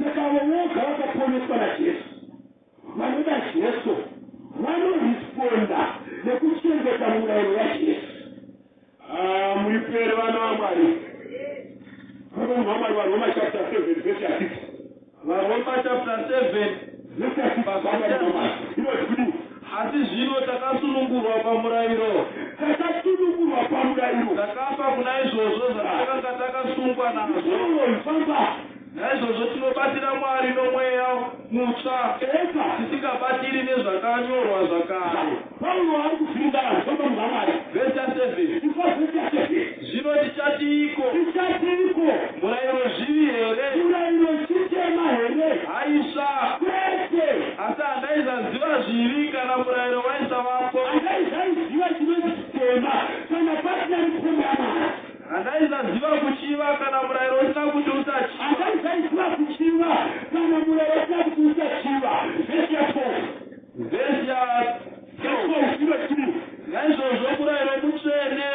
saka vovoga vakaponeswa najesu vanoda jesu vanoresponda nekuchengeta murayiro yajesu muripere vana vamwari vavanhu vamwari varoma chapter 7 verse 6 varoma chapter 7 verse 6 inoti kuti asi zvino takasunungurwa pamurayiro takafa kuna izvozvo zvatakanga takasungwa nazvo naizvozvo tinobatira mwari nomweya mutsva tisingabatiri nezvakanyorwa zvakare. Paulo ari kufunda zvomba muzamari verse 7 zvino tichatiiko murayiro zvivi here murayiro chitema here haisva kwete asi handaizaziva zvivi kana murayiro waisavapo handaizaziva chinonzi chitema kana pasina mitemo yamwari handaizaziva kuchiva kana murayiro usina kuti usachiva handaizaziva kuchiva kana murayiro usina kuti usachiva verse ya 4 verse ya 12 naizvozvo murayiro mutsvene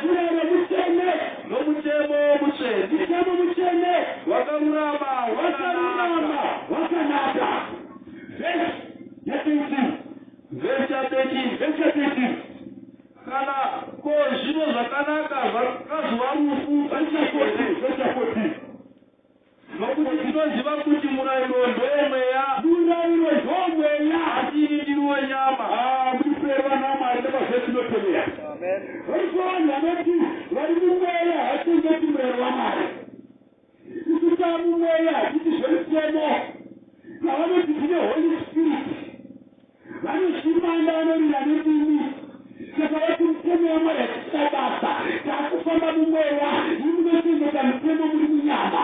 nomutemo mutsvene wakarurama wakanaka verse ya 13 kana ko zvino zvakanaka zvakazova rufu nokuti tinoziva kuti murayiro ndowemweya asi ini ndiri wenyama. muriperwa namwari nepazvetinotemera varipo vanhu vanoti vari mumweya hatengeti murayiro wamwari isu tamumweya hatiti zvemitemo navanoti tine holy spirit vanoshimanda vanorira nedini saka vati mitemo yamwari hatisina basa takufamba mumweya imunotengeta mitemo muri munyama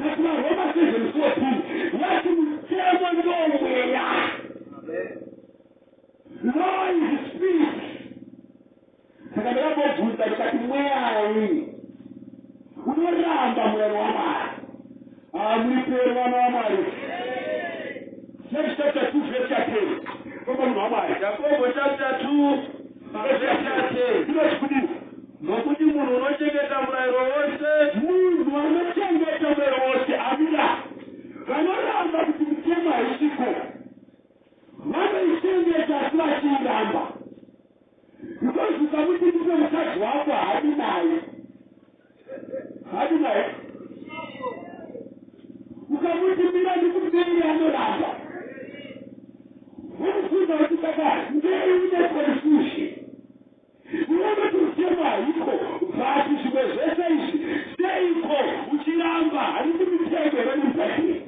asi varoma 7:14 vati mitemo ndomweya law is spirit saka ndakambobvunza ndikati mweyai unoramba murayiro wamwari muripero vana vamwari James chapter 2 verse 10 koma munhu wamwari Yakobo chapter 2 verse 10 inoti kudini nokuti munhu unochengeta murayiro wose munhu anochengeta murayiro wose amira vanoramba kuti mitemo haisiko vanoichengeta asi vachiiramba because ukamuti ndipe mukadzi wako hadi naye ukamuti mira ndikupei anoramba vomufunza kuti saka ndei une confusion unongoti mitemo haiko bhati zvimwe zvese izvi seiko uchiramba handiti mitemo yevanimukadzi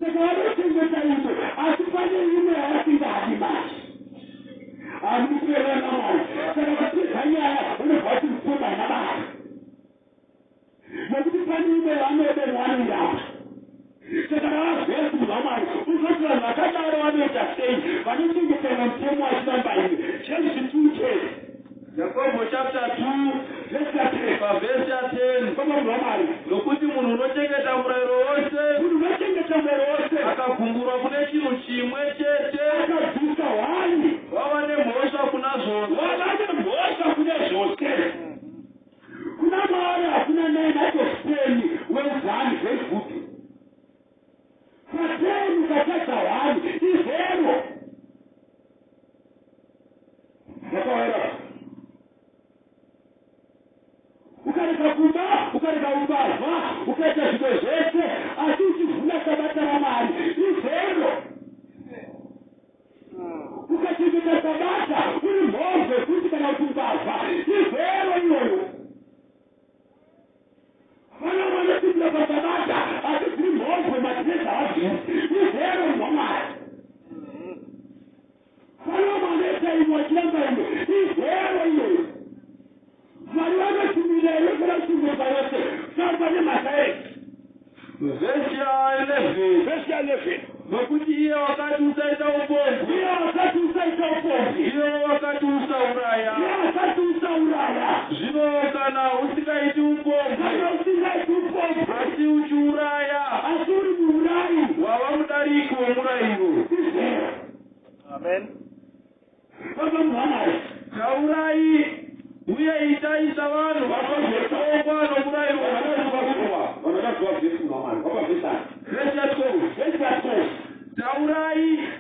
saka vanochengeta ino asi pane imwe yavasingadi manje amupera namwari saka kupedza nyaya unobva kuti mupfuma namari nokuti pane imwe vanode vanondamba saka ravavhesi muzamwari uzoti vanhu vakadaro vanoita sei vanochengetaina mutemo wachinambaine James 2:10 Yakobo chapter 2 verse 10 koma munhu wamwari nokuti munhu unochengeta murayiro wose akagumburwa kune chinhu chimwe chete akabvisa wani vava nemhosva kuna zvose wavane mhosva kune zvose kuna Mwari hakuna 9/10 wezani zveguti pateni ukatadza wani izero zvakawaira ukareka kuba ukareka umbavha ukaita zvimwe zvese asi uchivhuna sabata raMwari izero ukachengeta sabata uri mhombe kuti kana kuti umbavha izero iyoyo vana vanopindira pasabata asi dziri mhombe matireza vazviri izero mwaMwari vana vanoita imwe vachiramba imwe izero iyoyo Mwari vanotumireyo kana kutumira yose samba nemhaka Vesi ya 11 nokuti iye wakati usaita upofu iye wakati usaita upofu iye wakati usauraya iye wakati usauraya zvino kana usikaiti upofu kana usingaiti upofu asi uchiuraya asi uri muurayi wava mudariki womurayiro amen baba muhamari taurai uye itaisa vanhu vakazotongwa nomurayiro wakazvakurwa vanodazwa vhesi muhamari vakabvisa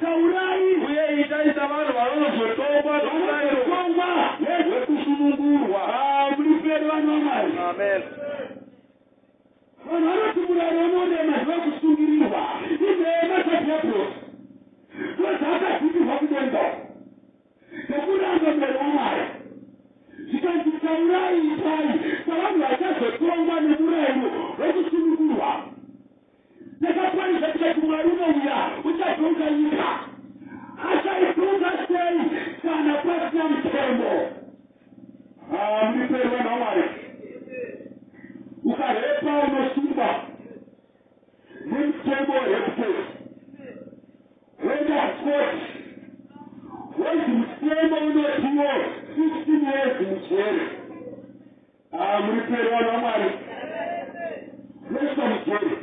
taurai uye itaisa vanhu vanozotongwa nomurayiro wekusunungurwa muliperi vanhu vamwari amen vanhu vanoti murayiro unorema zvekusungirirwa izema zvadyabrosi ndozvaakadzikirwa kudenga nekuranga murayiro wamwari zvikanzi taurai itai savanhu vachazotongwa nemurayiro wekusunungurwa takaparidza tikati Mwari unouya uchatonga nyika achaitonga sei kana pasina mutemo muliperi vanhu vamwari ukarepa unosungwa nemutemo weheputesi wenda koti wezi mutemo unotiwo 16 years mujeri muliperi vanhu vamwari wesa mujeri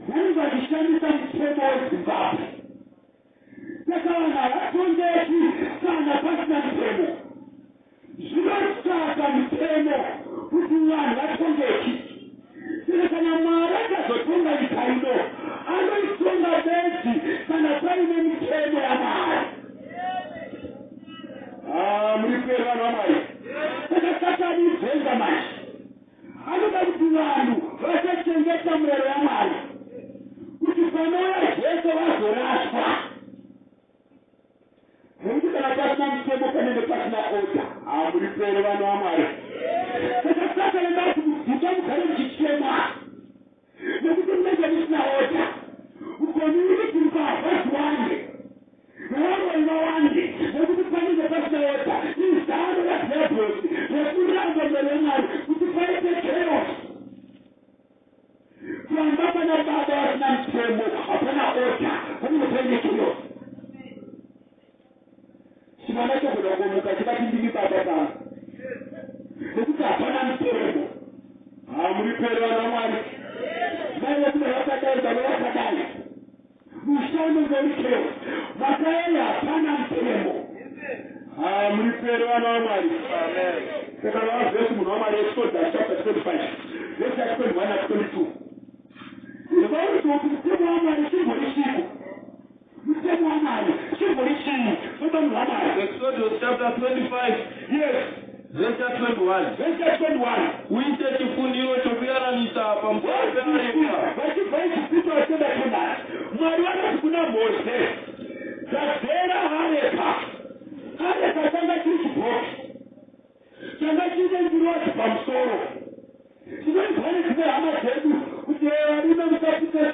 vanhu vachishandisa mutemo weZimbabwe saka vanhu havatongeki kana pasina mutemo zvinosaka mutemo kuti vanhu vatongeki saka kana Mwari akazotonga nyika ino anoitonga bedzi kana paine mitemo yaMwari muliperi vanhu vamwari saka Satani ibvenza manje anoda kuti vanhu vasachengeta murayiro yaMwari kuti panouya Jesu vazorashwa nekuti kana pasina mutemo panenge pasina oda muliperi vanhu vamwari saka Satani enda kuti muguta mugare muchichema nekuti munenge musina oda ugoni kuti mukavhazi wande nevaroi vawande nekuti panenge pasina oda izano radyabrosi rekuranga murayiro yaMwari kuti paite chaos kwamba pana baba vasina mutemo hapana oda panenge paine chaos chimwana chogoda kuomuka chikati ndimi baba pangu nekuti hapana mutemo muliperi vanhu vamwari mai vekuda vakadai baba vakadai mushando ngeutemo vakaenda hapana mutemo muliperi vanhu vamwari saka vavhesi munhu wamwari Exodus chapter 25 vhesi ya 21 na 22 vaurikuti mutemo wamwari chimbori chiko mutemo wamwari chimbori chii soda munhu wamwari Exodus chapter 25 yes verse 21 uite chifuniro chokuyananisa pamusoro peareka vachibva Ijipita vachienda Kenani Mwari vanoti kuna Mozisi gadzira areka changa chiri chibhoki changa chiine ngirozi pamusoro tinoibva nedzimwe hama dzedu kuti varume musaputse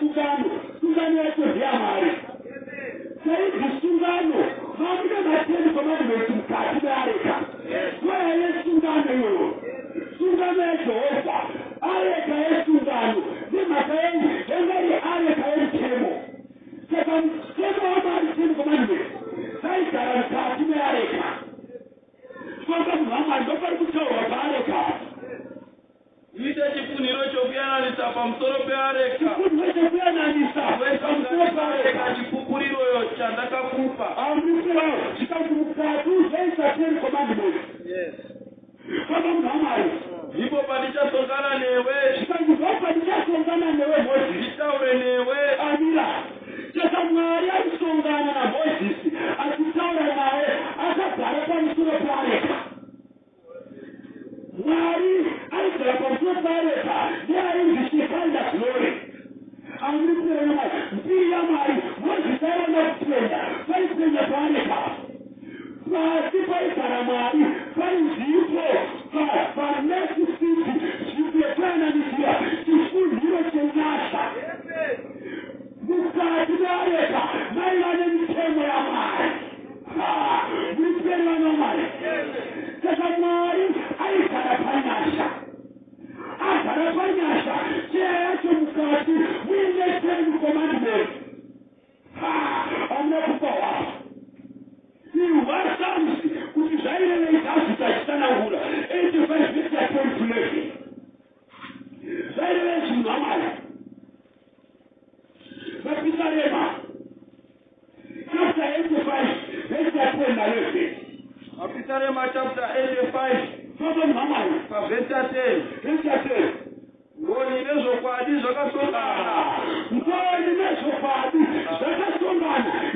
sungano yacho ndeyaMwari saidzi sungano hamuna mateni komadimenti mukati meareka kwaiye sungano iyoyo sungano yaJehovha areka yesungano nemhaka yenyu yanga iri areka yemutemo saka mutemo waMwari teni komadimenti saigara mukati meareka saka munhu waMwari ndopari kutaurwa paareka uite chifuniro chokuyananisa pamusoro peareka chifuniro chokuyananisa pamusoro peareka chipupuriroyo ndakakupa. Yes. Ndipo pandichasongana newe. Nditaure newe. Sasa Mwari alisongana na Moses akitaura naye akagara pamusoro pareka. Mwari aigara pamusoro pareka neaizvishikanda glory. Amuriperana mbiri yaMwari Moses aiona kupenya paipenya pareka. Pasi paigara Mwari paizipo panext city zvipekananikira chifundiro chenyasha. Mukati mareka maivane mitemo yaMwari. Mutemo yaMwari. Saka Mwari aigara panyasha. Agara panyasha cheya yacho mukati muine 10 commandments. Hamuna kupa wapo. Iwasamsi kuti zvaireveita zvichitsanangura 85 verse ya 10 to 11. Zvaireve zvinhu aMwari. Mapisarema chapter 85 verse 10 na 11. Mapisarema chapter 85 verse 10. Ngoni nezvokwadi zvakasongana.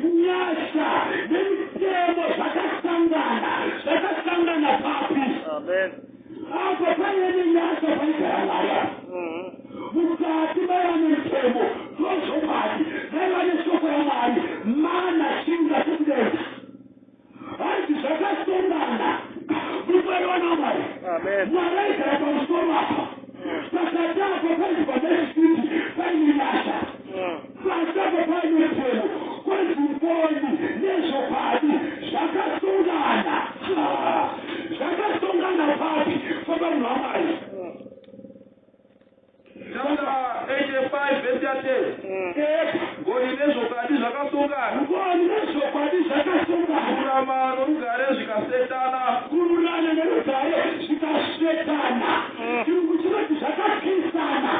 Nyasha nemitemo zvakasangana papi. Amen. Apo paine nyasha paigara Mwari. Mukati maivane mitemo zvozvokwadi maivane shoko yaMwari mana shinga sekudenga. Haiti zvakasongana mufariwa naMwari. Mwari aigara pamusoro apa. Pakati apo paisi panesiti paine nyasha. Pakati apo paine mitemo kwezimfoni nezvokwadi zvakasongana. Zvakasongana papi pavanhu vaMwari. Chapter 85 verse 10. Ngoni nezvokwadi zvakasongana. Kururama norugare zvikasetana. Chirungu chinoti zvakakisana.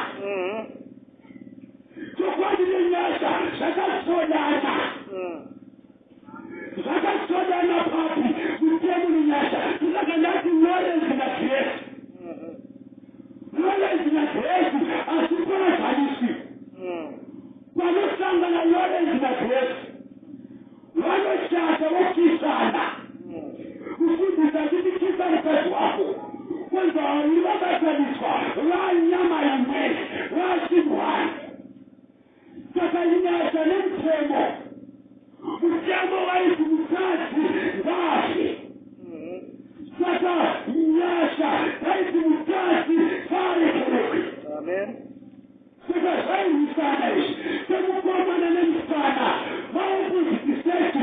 Chokwadi nenyasha zvakasodana. Zvakasodana papi mutemo nenyasha. Saka ndati knowledge na grace. Knowledge na grace asiparatanisi. Panosangana knowledge na grace vanoshata vokisana. Kufundisa kuti kisa mukadzi wako kwenza vaviri vabataniswa vanyama imwe vachinwani. Saka nyasha nemutemo. Mutemo waiti mukadzi ngafe. Saka nyasha yaiti mukadzi varekereke. Amen. Saka zvairwisana izvi sekukomana nemusana vaopoziti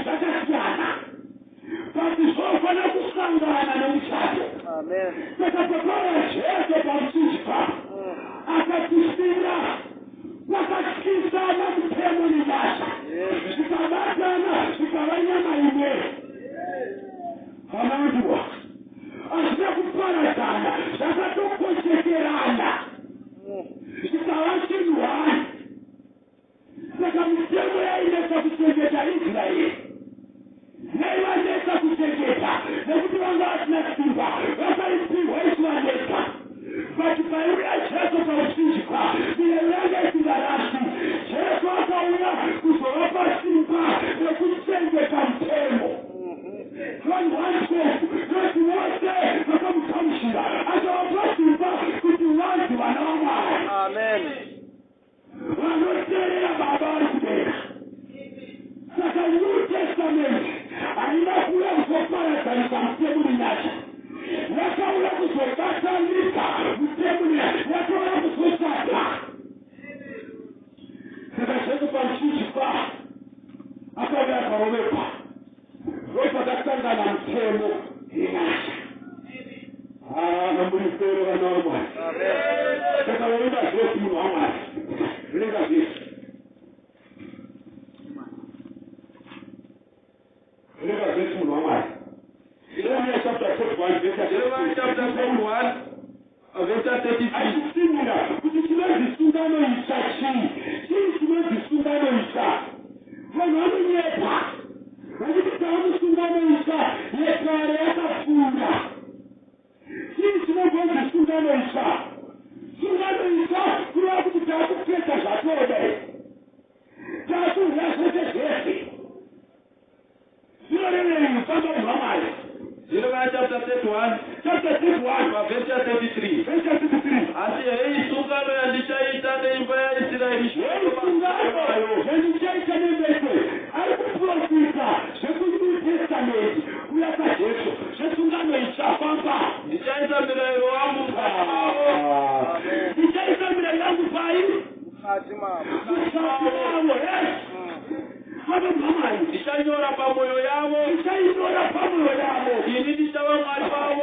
zvakasiyana. Bati zvofana kusangana nemuchato. Amen. Saka pakauya Jesu pamuchinjikwa akatisira vakatyisana mutemo nenyasha. Zvikabatana zvikava nyama imwe. Hamandiwa hazvina kuparadzana zvakatokoshekerana. Zvikava chinhu hwani. Saka mitemo yainesa kuchengeta Israeri. Naivanesa kuchengeta nekuti vanga vasina simba vakaipiwa isivanesa. But paiuya Jesu pauchinjikwa mirayiro yanga isingarasi. Jesu akauya kuzovapa simba nekuchengeta mutemo. John 1:12 noti vose vakamugamuchira akavapa simba kuti vanzi vana vaMwari. Amen. Vanoteerera Baba vari kudenga. Saka New Testament haina kuuya kuzoparadzanisa mutemo nenyasha. Yakauya kuzobatanisa mutemo nenyasha. Yakauya kuzosata. Saka Jesu pamuchinjikwa akauya akarovekwa. Ndopatakasangana mutemo nenyasha. Namurifero vana vaMwari. Saka verenga zvese munhu waMwari. Verenga zvese. Verenga zvese munhu waMwari. Jeremiah chapter 41 verse 33. Achisimira kuti chinonzi sungano itsva chii. Chii chinonzi sungano itsva? Vanhu vanonyepa. Jeremiah chapter 31, verse 33. Asi hii sungano yandichaita neimba ya Israeli. Ndichaita mirayiro wangu kwao. Ndichanyora pamoyo yavo. Ini ndichava Mwari wavo.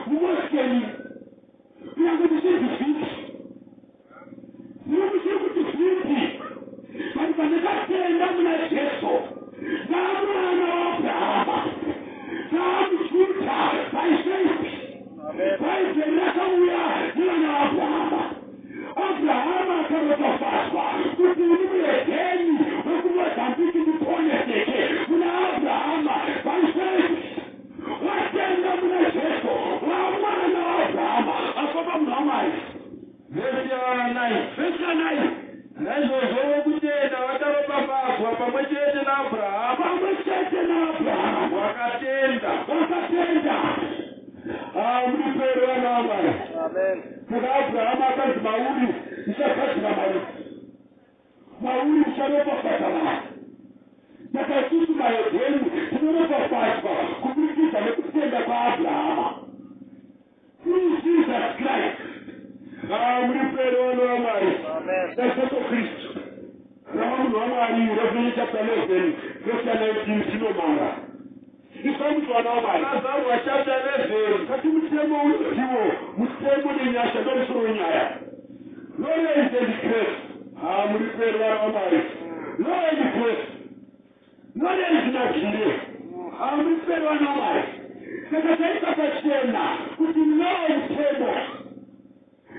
mumosikeni kuyange kusezifiti mumusikutifiti vanhu vanekatenda muna jesu vaamwana vaAbrahama vaamujuta vaisaipi vaizerakamuya nevana vaAbrahama. Abrahama akaropafadzwa kuti uri muedheni wekumozambiki ndiponeseke muna Abrahama vaisaipi watenda muna jesu vaamwana vaAbrahama afamba munhu waMwari. Vesi ya 9 naizvozvo vokutenda vakaropafadzwa pamwe chete naAbrahama vakatenda. Muripere vana vaMwari. Saka Abrahama akanzi mauri ndichagadzira mauri ndicharopafadza vanhu. Saka isusu maedheni tinoropafadzwa kubudikidza nekutenda kwaAbrahama through Jesus Christ. Muripere vana vaMwari. Najesu Kristu rava munhu waMwari. Revelation chapter 11 verse 19 tinomanga. Ifamutwa vana vaMwari. Nazarwa chapter 11 kati mutemo unotiwo mutemo nenyasha ndomusoro wenyaya. Knowledge and grace. Muripere vana vaMwari. Knowledge and grace. Knowledge na jire. Muripere vana vaMwari. Saka taita pachena kuti mnawo mutemo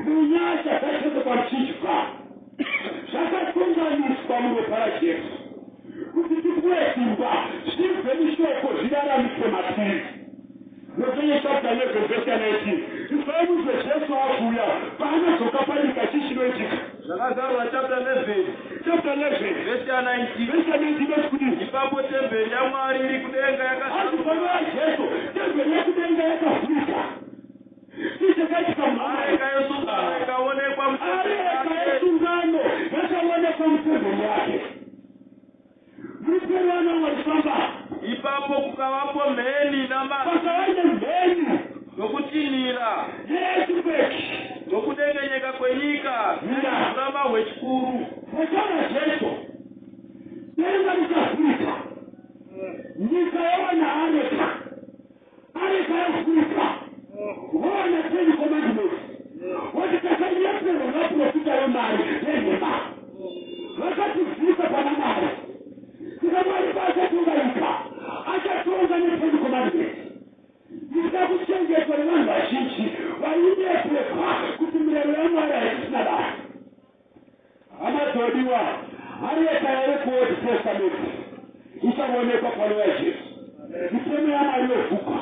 munyasha zvachezo pamuchinjikwa zvakatunganiswa muropa raJesu kuti tipuwe simba zvibve mushoko zviraramike matiri. Revelation chapter 11 verse 19. Ifamuzwe Jesu akuya paanodzoka panyika chichinoitika. Zvakazarwa chapter 11 verse 19 kuti ipapo temberi yaMwari iri kudenga yakazarwa Jesu. Temberi yakudenga yakavhurika. Areka yesungano yakaonekwa mutemberi yake. Muripere vana vaMwari. Ipapo kukavapo mheni pakavane mheni nokutinhira nokudengenyeka kwenyika namahwe chikuru. Vakana Jesu denga rikavhurika, nyika yawana areka yavhurika. Vona 10 commandments watikasanyepero vaprofita vemari yenhema vakativhurika pana Mwari. Saka Mwari vachatungaika achatonga ne10 commandments. Ndikuda kuchengetwa nevanhu vazhinji vainepekwa kuti mirayiro yaMwari haisina basa. Hamadodiwa areka here kuOld Testament ichaonekwa pano yaJesu. Mitemo yaMwari yovuka.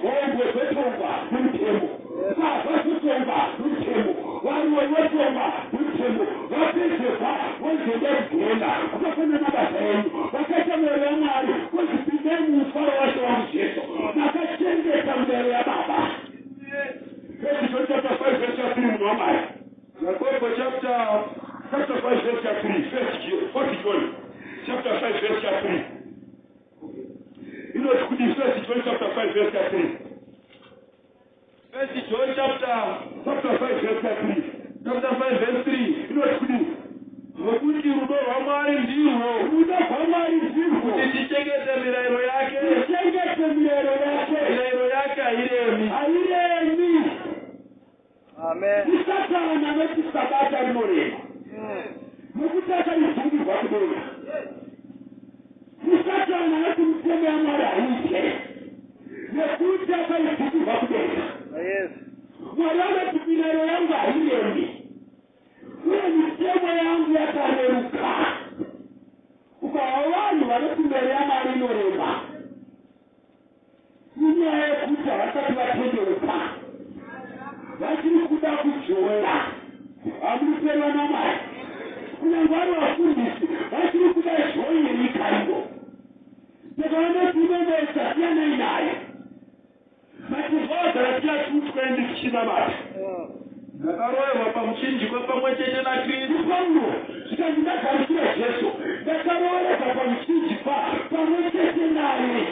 Ombwe dzotongwa nomutemo. Mbavha dzotongwa nomutemo. Vanhu vanotongwa nomutemo. Vapedzerwa vonzenda kugenda vakafana mabasa enyu. Vakaita mirayiro yaMwari vozvipindai muufaro waShe wangu Jesu. Makachengeta mirayiro yaBaba. John chapter 5 verse 3 munhu waMwari. Jacob chapter 5 verse 3. First John chapter 5 verse 3. Inoti kuti First John chapter 5 verse 3. First John chapter 5 verse 3. Chapter 5 verse 3. Inoti kuti nokuti rudo rwaMwari ndirwo. Rudo rwaMwari ndirwo kuti tichengete mirayiro yake. Mirayiro yake hairemi. Amen. Satana noti sabata rinorema. Nokuti akaivhungirwa kudenga. Satana noti mitemo yaMwari haite. Nekuti akaivhungirwa kudenga. Mwari anoti mirayiro yangu hairemi. Uye mitemo yangu yakareruka. Ukawa vanhu vanoti mirayiro yaMwari inorema. Inyaya yekuti havasati vatendeuka. Vachiri kuda kujoya. Muripere vana vaMwari. Kunyange vari vafundisi vachiri kuda joyi yenyika ino. Saka vanoti inomesa siyanai naye. Matizvaogara tiyachiutwendi tichinamata. Ndakaroverwa pamuchinjikwa pamwe chete naKristu. Paulo zvikanzi ndagarisira Jesu. Ndakaroverwa pamuchinjikwa pamwe chete naye.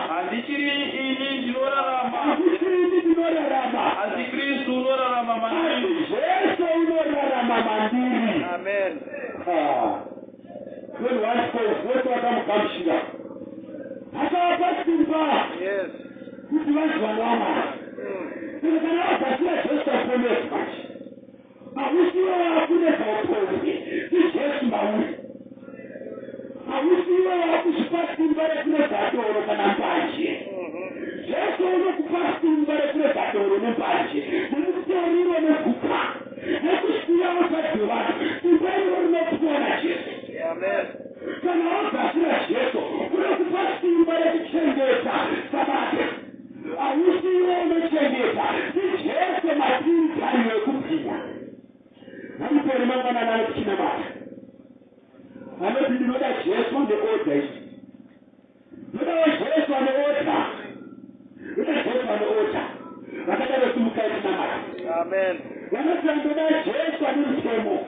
Handichiri ini ndinorarama. Asi Kristu unorarama mandiri. Jesu unorarama mandiri. Amen. When one spoke, Jesu akamugamuchira. Akavapa simba. Yes. Kuti vanhu vaNwamwari. kana wakasira Jesu aponesa ausiwe wakunesa uponzi Jesu mauri ausiwe wakuzipa simba rekunesa doro kana mbanje Jesu unokupa simba rekunesa doro nembanje nemutoriro nekupa nekusiya usadhiwa simba iro rinopfuwana Jesu kana wakasira Jesu unokupa simba rekuchengeta sabata ausiwe unochengeta Jesu matiri tani wekupinda Namupere mangana nawe kuchina mata. Anoti ndinoda Jesu ane order isi. Ndoda Jesu ane order. Ndoda Jesu ane order. Vakadaro simuka kuchina mata. Amen. Vanoti ndoda Jesu ane mtemo.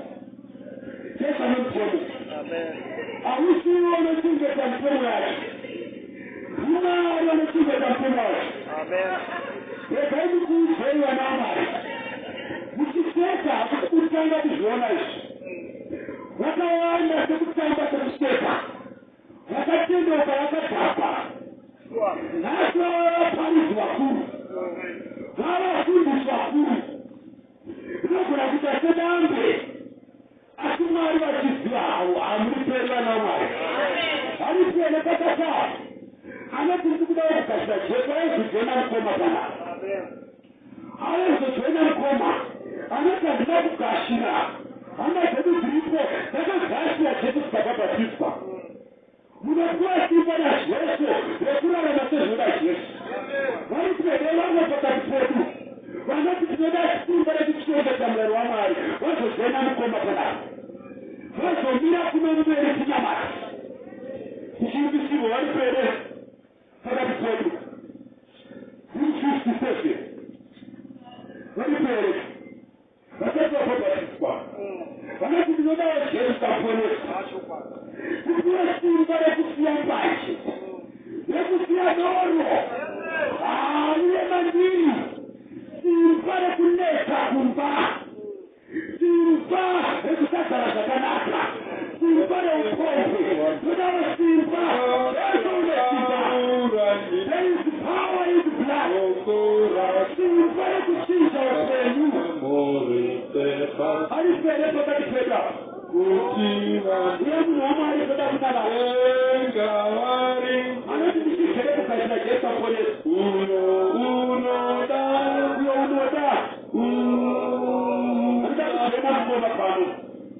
Jesu ane mtemo. Amen. Ausiwe unochengeta mtemo yake. Mwari unochengeta mtemo yake. Amen. Regai kukuzewa na amari. Mukiseka kutanga kuzviona izvi vakawanda sekutamba sekuseka vakatendoka vakadhapa nhasi vavaparidzi vakuru vavafundisi vakuru rinogona kuita sedambe asi Mwari vachiziva havo hamuri peri vana Mwari hari pene pakatava anoti ndiri kuda kugashira Jesu aizojoina mukoma pana aizojoina mukoma anoti handina kugashira hama dzedu dziripo dzakagashira Jesu dzakabhabhatiswa munopiwa simba naJesu rekurarama sezvoda Jesu vari pede vamwe pakati pedu vanoti tinoda simba rekuchengeta murayiro waMwari vazojoina mukoma panapa vazomira kuno mberi tinyamata tichimbisirwa vari pede pakati pedu 357 vari pede vasati vabhabhatiswa vanoti tinodawo Jesu taponesa kupiwa simba rekusiya mbanje rekusiya doro uye mandiri simba rekuneta kumba simba rekusagara zvakanaka simba reupofu todawo simba esone simba there is power in the blood simba rekuchinja upenyu ari pere pakati peda munhu waMwari toda kunana anoti ndichigere kugashira Jesu aponesa uyo unoda anoda kuzoena mukoma pano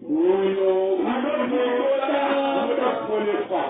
uyo unoda kuponeswa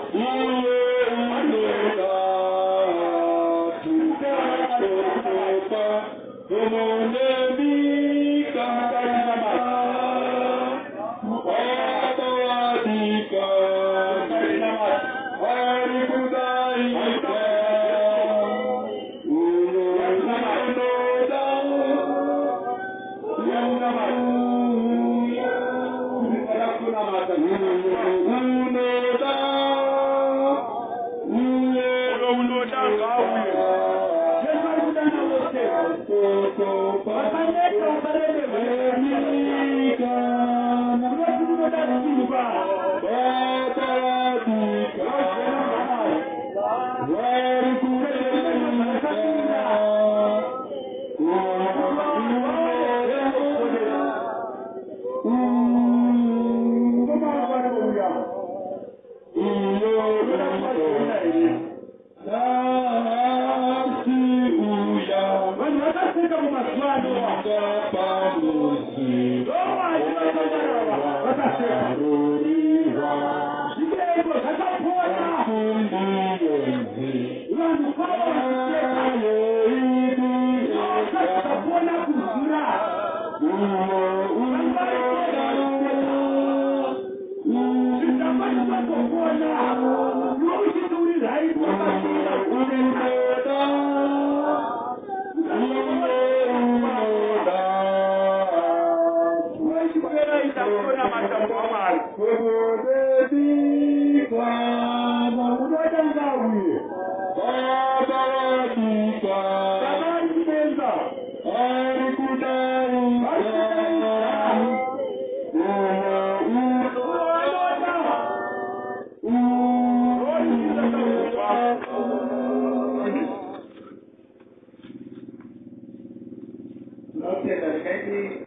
Notenda rikaiti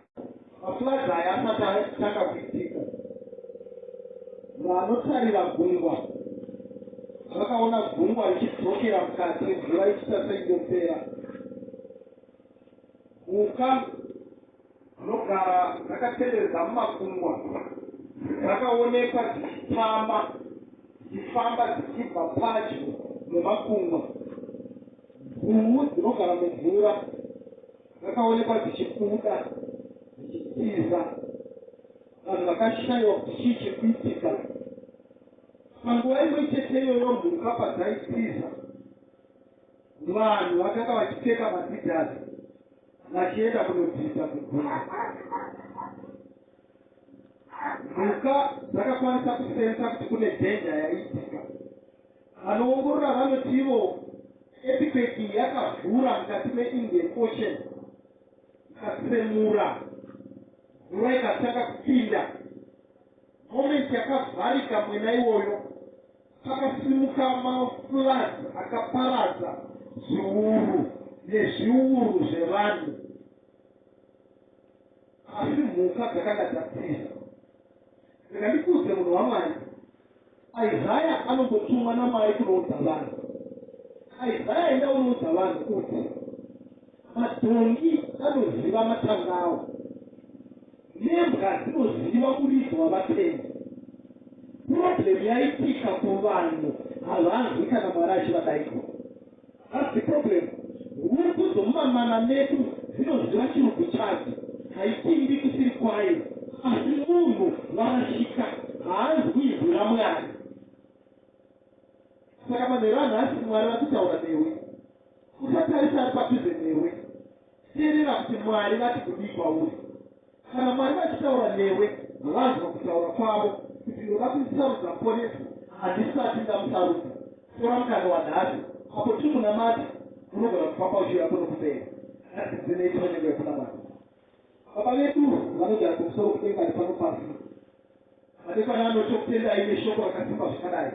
mafulazi aya asati atanga kuitika. Vanotarira gungwa vakaona gungwa richidzokera mukati, mvura ichita seindopera. Mhuka dzinogara dzakatenderedza mumakungwa dzakaonekwa dzichifamba dzichibva padyo nemakungwa. Mhuu dzinogara mumvura dzakaonekwa dzichibuda dzichitiza. Vanhu vakashayiwa kuti chii chiri kuitika. Panguva imwe cheteyoyo mhuka padzaitiza, vanhu vakanga vachipfeka madhidhasi vachienda kunodzidza kugungwa. Mhuka dzakakwanisa kusenza kuti kune dhenja yaitika. Vanoongorora vanoti ivo earthquake yakavhura mukati meIndian Ocean ikatsemura mvura ikatanga kupinda. Moment yakavharika mwena iwoyo pakasimuka mafloods akaparadza zviuru nezviuru zvevanhu, asi mhuka dzakanga dzatiza. Ndikandikuudze munhu waMwari, Isaya anombotumwa naMwari kunoudza vanhu. Isaya enda unoudza vanhu kuti madhongi anoziva matanga avo, nembwa dzinoziva muridzi wavapenzi. Problem yaitika kuvanhu havanzwi kana Mwari achivadaiko. That's the problem. Huku dzomumamana medu dzinoziva chirugu chadzo, haitindi kusiri kwayo, asi munhu warashika haanzwi izwi raMwari. Saka manheru anhasi Mwari vatitaura newe, usatarisa ari padhuze newe, teerera kuti Mwari vati kudii kwauri. Kana Mwari vachitaura newe, vanzwa kutaura kwavo kuti ndoda kumusarudza ponesi, handisati ndamusarudza. Tora mukana wanhasi, apo tiri muna mati unogona kufamba uchira kuno kupera. Dzinoitwa nyengo yekuna Mwari. Baba vedu vanogara kumusoro kudenga nepano pasi, madekwana anotokutendai neshoko rakasimba zvakadai.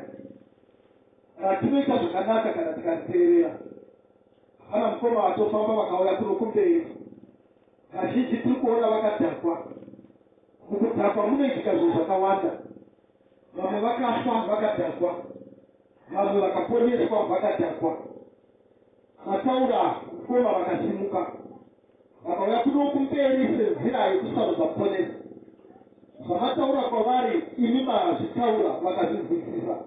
Tinoita zvakanaka kana tikariteerera. Pana mukoma vatofamba vakauya kuno kumberi, vazhinji tiri kuona vakadhakwa. Mukudhakwa munoitika zvinhu zvakawanda. Vamwe vakafa vakadhakwa, vamwe vakaponeswa vakadhakwa. Mataura mukoma vakasimuka vakauya kuno kumberi senzira yekusarudza ponesi. Zvamataura kwavari imi mazvitaura vakazvinzwisisa.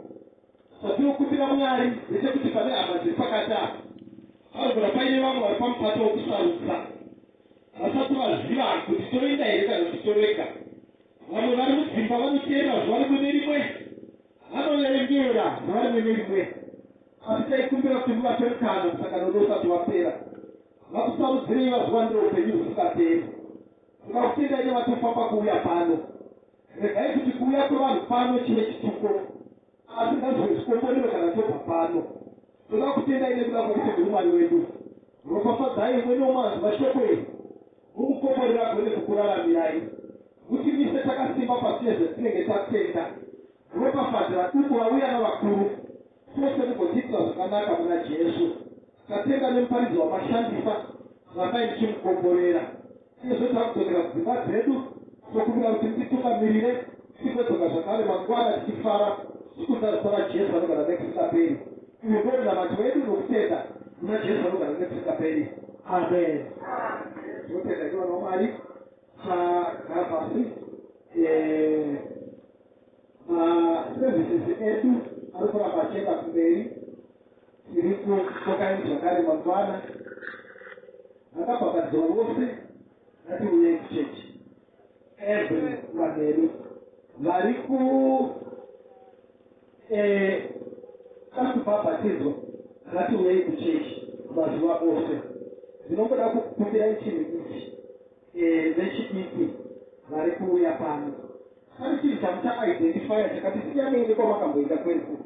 Zvatinokumbira Mwari ndechekuti pane hama dziri pakati apa panogona paine vamwe vari pamupato wokusarudza vasati vaziva kuti toenda here kana kuti torega. Vamwe vari mudzimba vanoteera zuva rimwe nerimwe, vanoverengera zuva rimwe nerimwe. Asi taikumbira kuti muvape mukana musangano usati wapera, vakusarudzirei vazuva ndeupenyu husikaperi. Tikakutendai nevatofamba kuuya pano, regai kuti kuuya kwevanhu pano chive chituko, asi ngazve zvikomborero kana tobva pano. Toda kutendai nekuda kwokuti muri Mwari wedu. Ropafadzai mwene womazuva shoko iri, mukukomborera gwene kukuraramirai, mutimise takasimba pasi nezvetinenge tatenda. Ropafadzira duku vauya navakuru, tose mugodzidzwa zvakanaka muna Jesu. Tatenga nemuparidzi wamashandisa, ramai ndichimukomborera. Izvo takudzokera kudzimba dzedu, tokumbira kuti mutitungamirire, tigodzoka zvakare mangwana tichifara, tikutarisana Jesu anogara nekusingaperi. Uyu ndiwo munamati wedu nokutenda muna Jesu anogara nekusingaperi. Amen. Tinotenda ivo vana waMwari, tagara pasi. Maservices edu ari kuramba achienda kumberi. Tiri kutokai zvakare mangwana. Vakabhabhatidzwa vose ngatiuyei kuchechi. Every vanheru vari kubhabhatidzwa ngatiuyei kuchechi mazuva ose. Ndinomboda kukumbirai chinhu ichi vechidiki vari kuuya pano. Pane chinhu chamuchaidentifya chakati siyanei nekwamakambonda kwesu.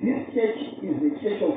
This church is a church of